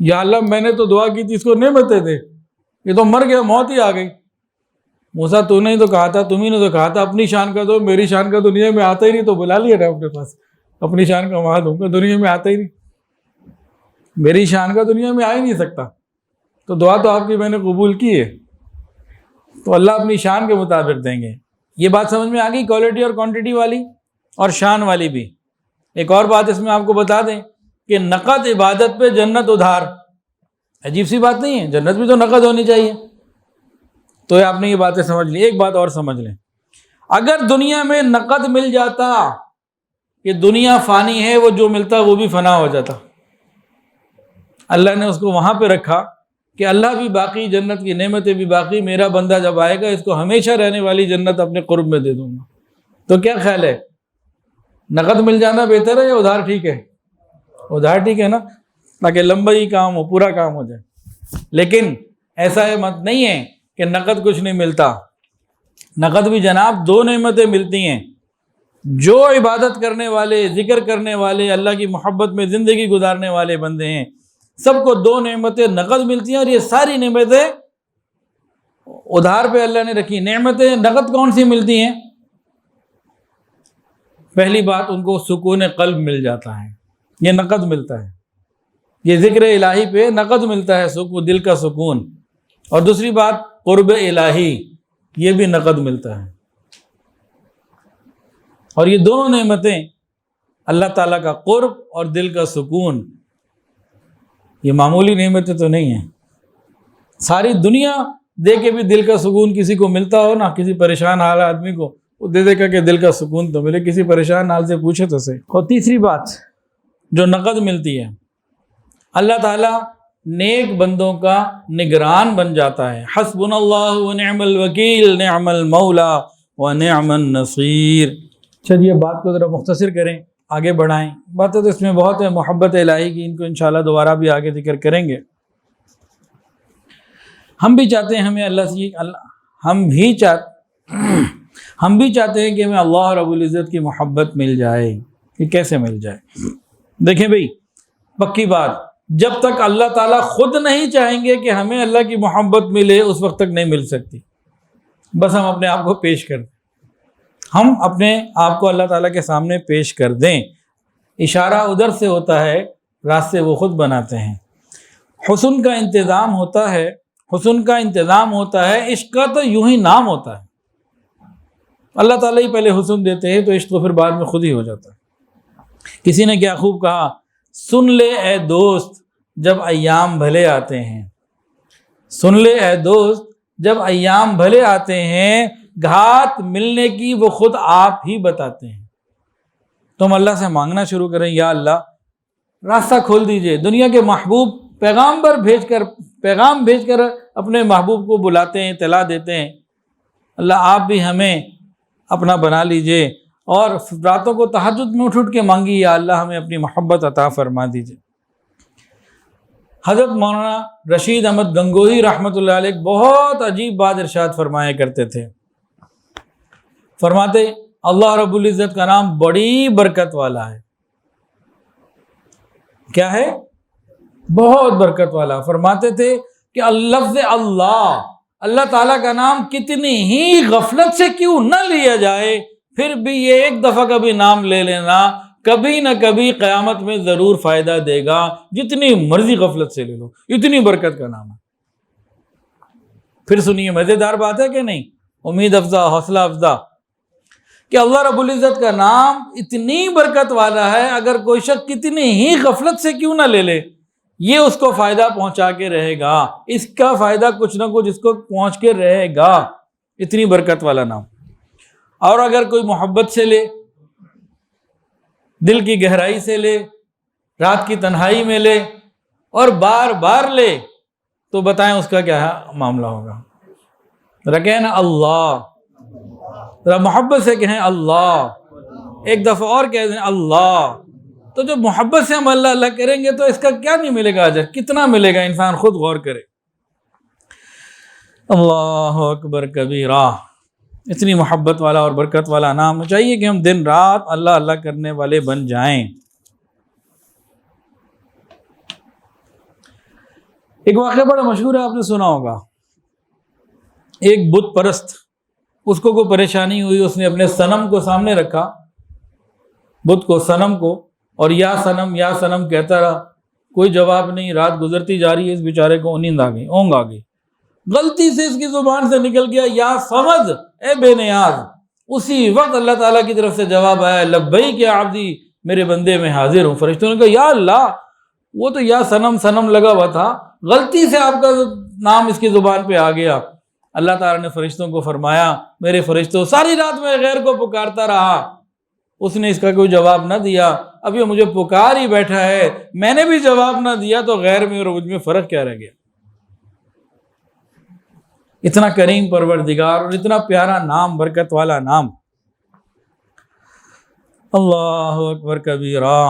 یا اللہ میں نے تو دعا کی تھی اس کو نعمتیں دے، یہ تو مر گیا، موت ہی آ گئی۔ موسیٰ تو نے تو کہا تھا، تم ہی نے تو کہا تھا اپنی شان کا دو، میری شان کا دنیا میں آتا ہی نہیں، تو بلا لیا نا اپنے پاس، اپنی شان کا وہاں دوں گا، دنیا میں آتا ہی نہیں، میری شان کا دنیا میں آ ہی نہیں سکتا۔ تو دعا تو آپ کی میں نے قبول کی ہے، تو اللہ اپنی شان کے مطابق دیں گے۔ یہ بات سمجھ میں آ گئی، کوالٹی اور کوانٹٹی والی اور شان والی بھی۔ ایک اور بات اس میں آپ کو بتا دیں کہ نقد عبادت پہ جنت ادھار، عجیب سی بات نہیں ہے؟ جنت بھی تو نقد ہونی چاہیے۔ تو آپ نے یہ باتیں سمجھ لی۔ ایک بات اور سمجھ لیں، اگر دنیا میں نقد مل جاتا، یہ دنیا فانی ہے، وہ جو ملتا وہ بھی فنا ہو جاتا۔ اللہ نے اس کو وہاں پہ رکھا کہ اللہ بھی باقی، جنت کی نعمتیں بھی باقی، میرا بندہ جب آئے گا اس کو ہمیشہ رہنے والی جنت اپنے قرب میں دے دوں گا۔ تو کیا خیال ہے، نقد مل جانا بہتر ہے یا ادھار ٹھیک ہے؟ ادھار ٹھیک ہے نا، تاکہ لمبا ہی کام ہو، پورا کام ہو جائے۔ لیکن ایسا ہے مت نہیں ہے کہ نقد کچھ نہیں ملتا، نقد بھی جناب دو نعمتیں ملتی ہیں۔ جو عبادت کرنے والے، ذکر کرنے والے، اللہ کی محبت میں زندگی گزارنے والے بندے ہیں، سب کو دو نعمتیں نقد ملتی ہیں، اور یہ ساری نعمتیں ادھار پہ اللہ نے رکھی۔ نعمتیں نقد کون سی ملتی ہیں؟ پہلی بات، ان کو سکون قلب مل جاتا ہے، یہ نقد ملتا ہے۔ یہ ذکر الہی پہ نقد ملتا ہے، سکون، دل کا سکون۔ اور دوسری بات، قرب الہی، یہ بھی نقد ملتا ہے۔ اور یہ دونوں نعمتیں، اللہ تعالیٰ کا قرب اور دل کا سکون، یہ معمولی نعمتیں تو نہیں ہیں۔ ساری دنیا دے کے بھی دل کا سکون کسی کو ملتا ہو نا، کسی پریشان حال آدمی کو وہ دے دے کر کہ دل کا سکون تو ملے، کسی پریشان حال سے پوچھے تو صحیح۔ اور تیسری بات جو نقد ملتی ہے، اللہ تعالیٰ نیک بندوں کا نگران بن جاتا ہے۔ حسبنا اللہ ونعم الوکیل، نعم المولا ونعم النصیر۔ چلیے بات کو ذرا مختصر کریں، آگے بڑھائیں۔ باتیں تو اس میں بہت ہے محبت الہی کی، ان کو انشاءاللہ دوبارہ بھی آگے ذکر کریں گے۔ ہم بھی چاہتے ہیں ہمیں اللہ سے، ہم بھی چاہتے ہیں کہ ہمیں اللہ رب العزت کی محبت مل جائے۔ یہ کیسے مل جائے؟ دیکھیں بھئی، پکی بات، جب تک اللہ تعالیٰ خود نہیں چاہیں گے کہ ہمیں اللہ کی محبت ملے، اس وقت تک نہیں مل سکتی۔ بس ہم اپنے آپ کو پیش کر دیں، ہم اپنے آپ کو اللہ تعالیٰ کے سامنے پیش کر دیں۔ اشارہ ادھر سے ہوتا ہے، راستے وہ خود بناتے ہیں۔ حسن کا انتظام ہوتا ہے، حسن کا انتظام ہوتا ہے، عشق کا تو یوں ہی نام ہوتا ہے۔ اللہ تعالیٰ ہی پہلے حسن دیتے ہیں، تو عشق تو پھر بعد میں خود ہی ہو جاتا ہے۔ کسی نے کیا خوب کہا، سن لے اے دوست جب ایام بھلے آتے ہیں، سن لے اے دوست جب ایام بھلے آتے ہیں، گھات ملنے کی وہ خود آپ ہی بتاتے ہیں۔ تم اللہ سے مانگنا شروع کریں، یا اللہ راستہ کھول دیجئے۔ دنیا کے محبوب پیغام بھیج کر اپنے محبوب کو بلاتے ہیں، اطلاع دیتے ہیں، اللہ آپ بھی ہمیں اپنا بنا لیجئے، اور راتوں کو تہجد میں اٹھ کے مانگی، یا اللہ ہمیں اپنی محبت عطا فرما دیجئے۔ حضرت مولانا رشید احمد گنگوہی رحمۃ اللہ علیہ بہت عجیب بات ارشاد فرمایا کرتے تھے، فرماتے اللہ رب العزت کا نام بڑی برکت والا ہے۔ کیا ہے؟ بہت برکت والا۔ فرماتے تھے کہ لفظ اللہ تعالیٰ کا نام کتنی ہی غفلت سے کیوں نہ لیا جائے، پھر بھی یہ ایک دفعہ کبھی نام لے لینا کبھی نہ کبھی قیامت میں ضرور فائدہ دے گا، جتنی مرضی غفلت سے لے لو، اتنی برکت کا نام ہے۔ پھر سنیے، مزیدار بات ہے کہ نہیں، امید افزا، حوصلہ افزا، کہ اللہ رب العزت کا نام اتنی برکت والا ہے، اگر کوئی شخص کتنی ہی غفلت سے کیوں نہ لے لے، یہ اس کو فائدہ پہنچا کے رہے گا، اس کا فائدہ کچھ نہ کچھ اس کو پہنچ کے رہے گا، اتنی برکت والا نام۔ اور اگر کوئی محبت سے لے، دل کی گہرائی سے لے، رات کی تنہائی میں لے اور بار بار لے، تو بتائیں اس کا کیا معاملہ ہوگا؟ رکھیں نا اللہ، ذرا محبت سے کہیں اللہ، ایک دفعہ اور کہہ دیں اللہ، تو جو محبت سے ہم اللہ اللہ کریں گے تو اس کا کیا نہیں ملے گا اجر، کتنا ملے گا، انسان خود غور کرے۔ اللہ اکبر کبیرہ، اتنی محبت والا اور برکت والا نام، چاہیے کہ ہم دن رات اللہ اللہ کرنے والے بن جائیں۔ ایک واقعہ بڑا مشہور ہے، آپ نے سنا ہوگا، ایک بت پرست، اس کو کوئی پریشانی ہوئی، اس نے اپنے صنم کو سامنے رکھا، بت کو، صنم کو، اور یا صنم کہتا رہا، کوئی جواب نہیں، رات گزرتی جا رہی ہے، اس بیچارے کو نیند آ گئی، اونگ آ گئی، غلطی سے اس کی زبان سے نکل گیا یا سمجھ، اے بے نیاز، اسی وقت اللہ تعالیٰ کی طرف سے جواب آیا، لبیک یا عبدی، میرے بندے میں حاضر ہوں۔ فرشتوں نے کہا یا اللہ، وہ تو یا صنم لگا ہوا تھا، غلطی سے آپ کا نام اس کی زبان پہ آ گیا۔ اللہ تعالیٰ نے فرشتوں کو فرمایا، میرے فرشتوں، ساری رات میں غیر کو پکارتا رہا، اس نے اس کا کوئی جواب نہ دیا، اب یہ مجھے پکار ہی بیٹھا ہے، میں نے بھی جواب نہ دیا، تو غیر میں اور مجھ میں فرق کیا رہ گیا؟ اتنا کریم پروردگار اور اتنا پیارا نام، برکت والا نام، اللہ اکبر کبیرہ۔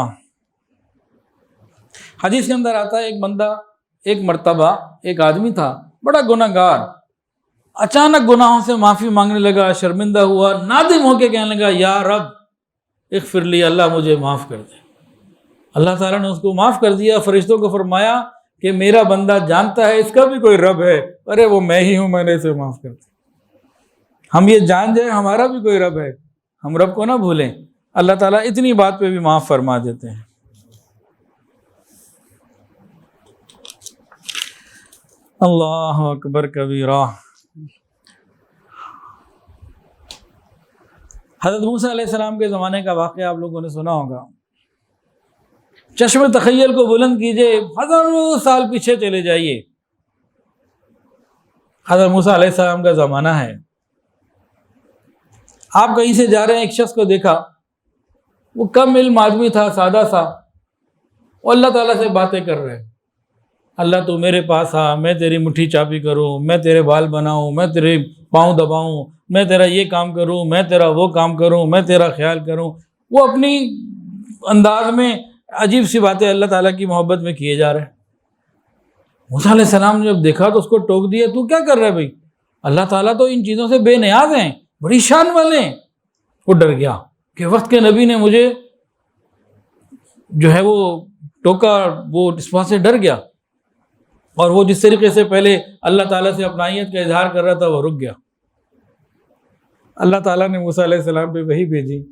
حدیث کے اندر آتا ہے، ایک بندہ، ایک مرتبہ ایک آدمی تھا بڑا گناہ گار، اچانک گناہوں سے معافی مانگنے لگا، شرمندہ ہوا، نادم ہو کے کہنے لگا، یا رب اغفر لی، اللہ مجھے معاف کر دے۔ اللہ تعالیٰ نے اس کو معاف کر دیا۔ فرشتوں کو فرمایا کہ میرا بندہ جانتا ہے اس کا بھی کوئی رب ہے، ارے وہ میں ہی ہوں، میں نے اسے معاف کر دیا۔ ہم یہ جان جائیں ہمارا بھی کوئی رب ہے، ہم رب کو نہ بھولیں، اللہ تعالیٰ اتنی بات پہ بھی معاف فرما دیتے ہیں۔ اللہ اکبر کبیرہ۔ حضرت موسیٰ علیہ السلام کے زمانے کا واقعہ آپ لوگوں نے سنا ہوگا۔ چشم تخیل کو بلند کیجئے، ہزاروں سال پیچھے چلے جائیے، حضرت موسیٰ علیہ السلام کا زمانہ ہے، آپ کہیں سے جا رہے ہیں، ایک شخص کو دیکھا، وہ کم علم آدمی تھا، سادہ سا، وہ اللہ تعالیٰ سے باتیں کر رہے، اللہ تو میرے پاس آ، میں تیری مٹھی چاپی کروں، میں تیرے بال بناؤں، میں تیرے پاؤں دباؤں، میں تیرا یہ کام کروں، میں تیرا وہ کام کروں، میں تیرا خیال کروں۔ وہ اپنی انداز میں عجیب سی باتیں اللہ تعالیٰ کی محبت میں کیے جا رہے ہیں۔ موسیٰ علیہ السلام نے جب دیکھا تو اس کو ٹوک دیا، تو کیا کر رہا ہے بھائی؟ اللہ تعالیٰ تو ان چیزوں سے بے نیاز ہیں، بڑی شان والے ہیں۔ وہ ڈر گیا کہ وقت کے نبی نے مجھے جو ہے وہ ٹوکا، وہ اس بات سے ڈر گیا، اور وہ جس طریقے سے پہلے اللہ تعالیٰ سے اپنائیت کا اظہار کر رہا تھا وہ رک گیا۔ اللہ تعالیٰ نے موسیٰ علیہ السلام پہ وحی بھیجی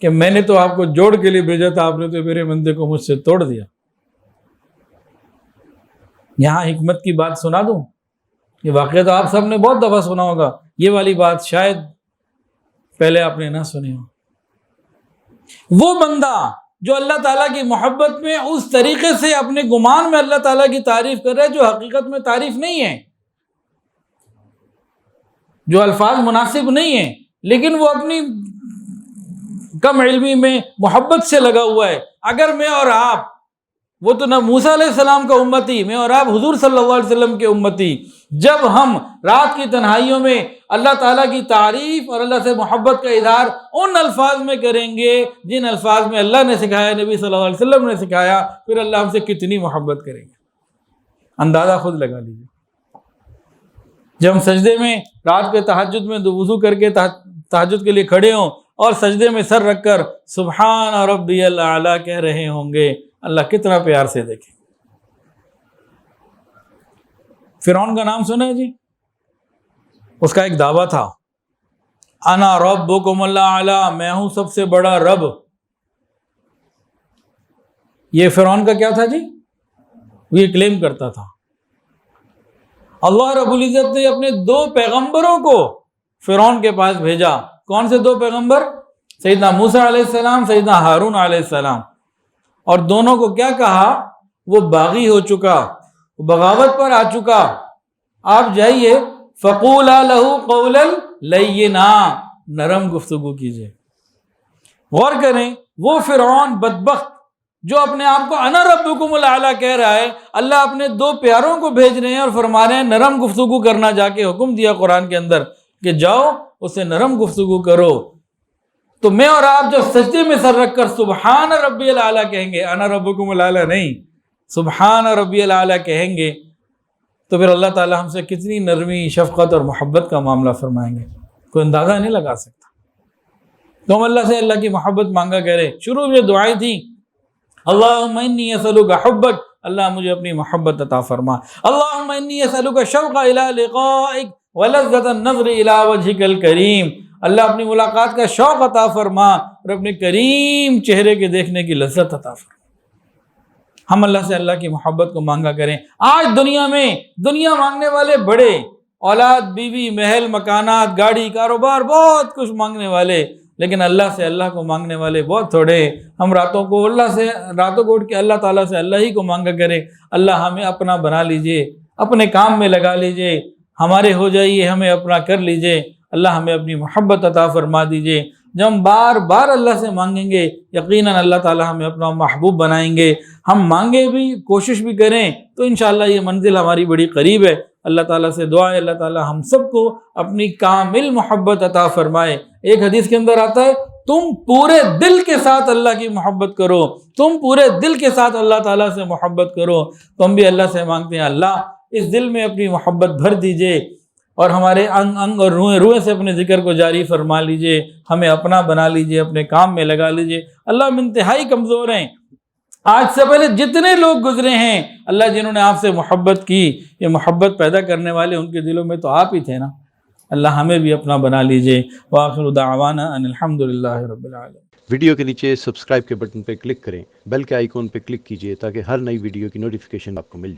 کہ میں نے تو آپ کو جوڑ کے لیے بھیجا تھا، آپ نے تو میرے بندے کو مجھ سے توڑ دیا۔ یہاں حکمت کی بات سنا دوں، یہ واقعہ تو آپ سب نے بہت دفعہ سنا ہوگا، یہ والی بات شاید پہلے آپ نے نہ سنی ہو۔ وہ بندہ جو اللہ تعالیٰ کی محبت میں اس طریقے سے اپنے گمان میں اللہ تعالیٰ کی تعریف کر رہا ہے جو حقیقت میں تعریف نہیں ہے، جو الفاظ مناسب نہیں ہیں، لیکن وہ اپنی کم علمی میں محبت سے لگا ہوا ہے۔ اگر میں اور آپ وہ تو نہ موسیٰ علیہ السلام کا امتی، میں اور آپ حضور صلی اللہ علیہ وسلم کے امتی، جب ہم رات کی تنہائیوں میں اللہ تعالیٰ کی تعریف اور اللہ سے محبت کا اظہار ان الفاظ میں کریں گے جن الفاظ میں اللہ نے سکھایا، نبی صلی اللہ علیہ وسلم نے سکھایا، پھر اللہ ہم سے کتنی محبت کریں گے، اندازہ خود لگا لیجیے۔ جب ہم سجدے میں رات کے تہجد میں وضو کر کے تہجد کے لیے کھڑے ہوں اور سجدے میں سر رکھ کر سبحان ربی الاعلیٰ کہہ رہے ہوں گے، اللہ کتنا پیار سے دیکھیں۔ فرعون کا نام سنا ہے جی؟ اس کا ایک دعویٰ تھا، انا ربکم الاعلیٰ، میں ہوں سب سے بڑا رب۔ یہ فرعون کا کیا تھا جی؟ وہ یہ کلیم کرتا تھا۔ اللہ رب العزت نے اپنے 2 پیغمبروں کو فرعون کے پاس بھیجا۔ کون سے 2 پیغمبر؟ سیدنا موسیٰ علیہ السلام، سیدنا ہارون علیہ السلام، اور دونوں کو کیا کہا؟ وہ باغی ہو چکا، وہ بغاوت پر آ چکا، آپ جائیے فَقُولَا لَهُ قَوْلًا لَيِّنًا، نرم گفتگو کیجئے۔ غور کریں، وہ فرعون بدبخت جو اپنے آپ کو انا ربکم الاعلیٰ کہہ رہا ہے، اللہ اپنے 2 پیاروں کو بھیج رہے ہیں اور فرما رہے ہیں نرم گفتگو کرنا، جا کے حکم دیا قرآن کے اندر کہ جاؤ اس سے نرم گفتگو کرو۔ تو میں اور آپ جب سجدے میں سر رکھ کر سبحان ربی الاعلیٰ کہیں گے، انا ربکم الاعلیٰ نہیں، سبحان ربی الاعلیٰ کہیں گے، تو پھر اللہ تعالیٰ ہم سے کتنی نرمی، شفقت اور محبت کا معاملہ فرمائیں گے، کوئی اندازہ نہیں لگا سکتا۔ تو ہم اللہ سے اللہ کی محبت مانگا کرے۔ شروع میں دعائیں تھیں، اللہم انی اسألک حبک، اللہ مجھے اپنی محبت عطا فرما، اللہم انی اسألک الشوق الی لقائک ولذۃ النظر الی وجہک الکریم، اللہ اپنی ملاقات کا شوق عطا فرما اور اپنے کریم چہرے کے دیکھنے کی لذت عطا فرما۔ ہم اللہ سے اللہ کی محبت کو مانگا کریں۔ آج دنیا میں دنیا مانگنے والے بڑے، اولاد، بیوی، محل، مکانات، گاڑی، کاروبار، بہت کچھ مانگنے والے، لیکن اللہ سے اللہ کو مانگنے والے بہت تھوڑے۔ ہم راتوں کو اٹھ کے اللہ تعالیٰ سے اللہ ہی کو مانگا کریں، اللہ ہمیں اپنا بنا لیجئے، اپنے کام میں لگا لیجئے، ہمارے ہو جائیے، ہمیں اپنا کر لیجئے، اللہ ہمیں اپنی محبت عطا فرما دیجئے۔ جب ہم بار بار اللہ سے مانگیں گے، یقیناً اللہ تعالیٰ ہمیں اپنا محبوب بنائیں گے۔ ہم مانگے بھی، کوشش بھی کریں تو انشاءاللہ یہ منزل ہماری بڑی قریب ہے۔ اللہ تعالیٰ سے دعا ہے اللہ تعالیٰ ہم سب کو اپنی کامل محبت عطا فرمائے۔ ایک حدیث کے اندر آتا ہے، تم پورے دل کے ساتھ اللہ کی محبت کرو، تم پورے دل کے ساتھ اللہ تعالیٰ سے محبت کرو۔ تو ہم بھی اللہ سے مانگتے ہیں، اللہ اس دل میں اپنی محبت بھر دیجئے اور ہمارے انگ اور روئیں سے اپنے ذکر کو جاری فرما لیجئے، ہمیں اپنا بنا لیجئے، اپنے کام میں لگا لیجئے۔ اللہ ہم انتہائی کمزور ہیں۔ آج سے پہلے جتنے لوگ گزرے ہیں، اللہ جنہوں نے آپ سے محبت کی، یہ محبت پیدا کرنے والے ان کے دلوں میں تو آپ ہی تھے نا۔ اللہ ہمیں بھی اپنا بنا لیجئے۔ وآخر دعوانا ان الحمدللہ رب العالمین۔ ویڈیو کے نیچے سبسکرائب کے بٹن پہ کلک کریں، بیل کے آئیکن پہ کلک کیجئے تاکہ ہر نئی ویڈیو کی نوٹیفیکیشن آپ کو مل جائے۔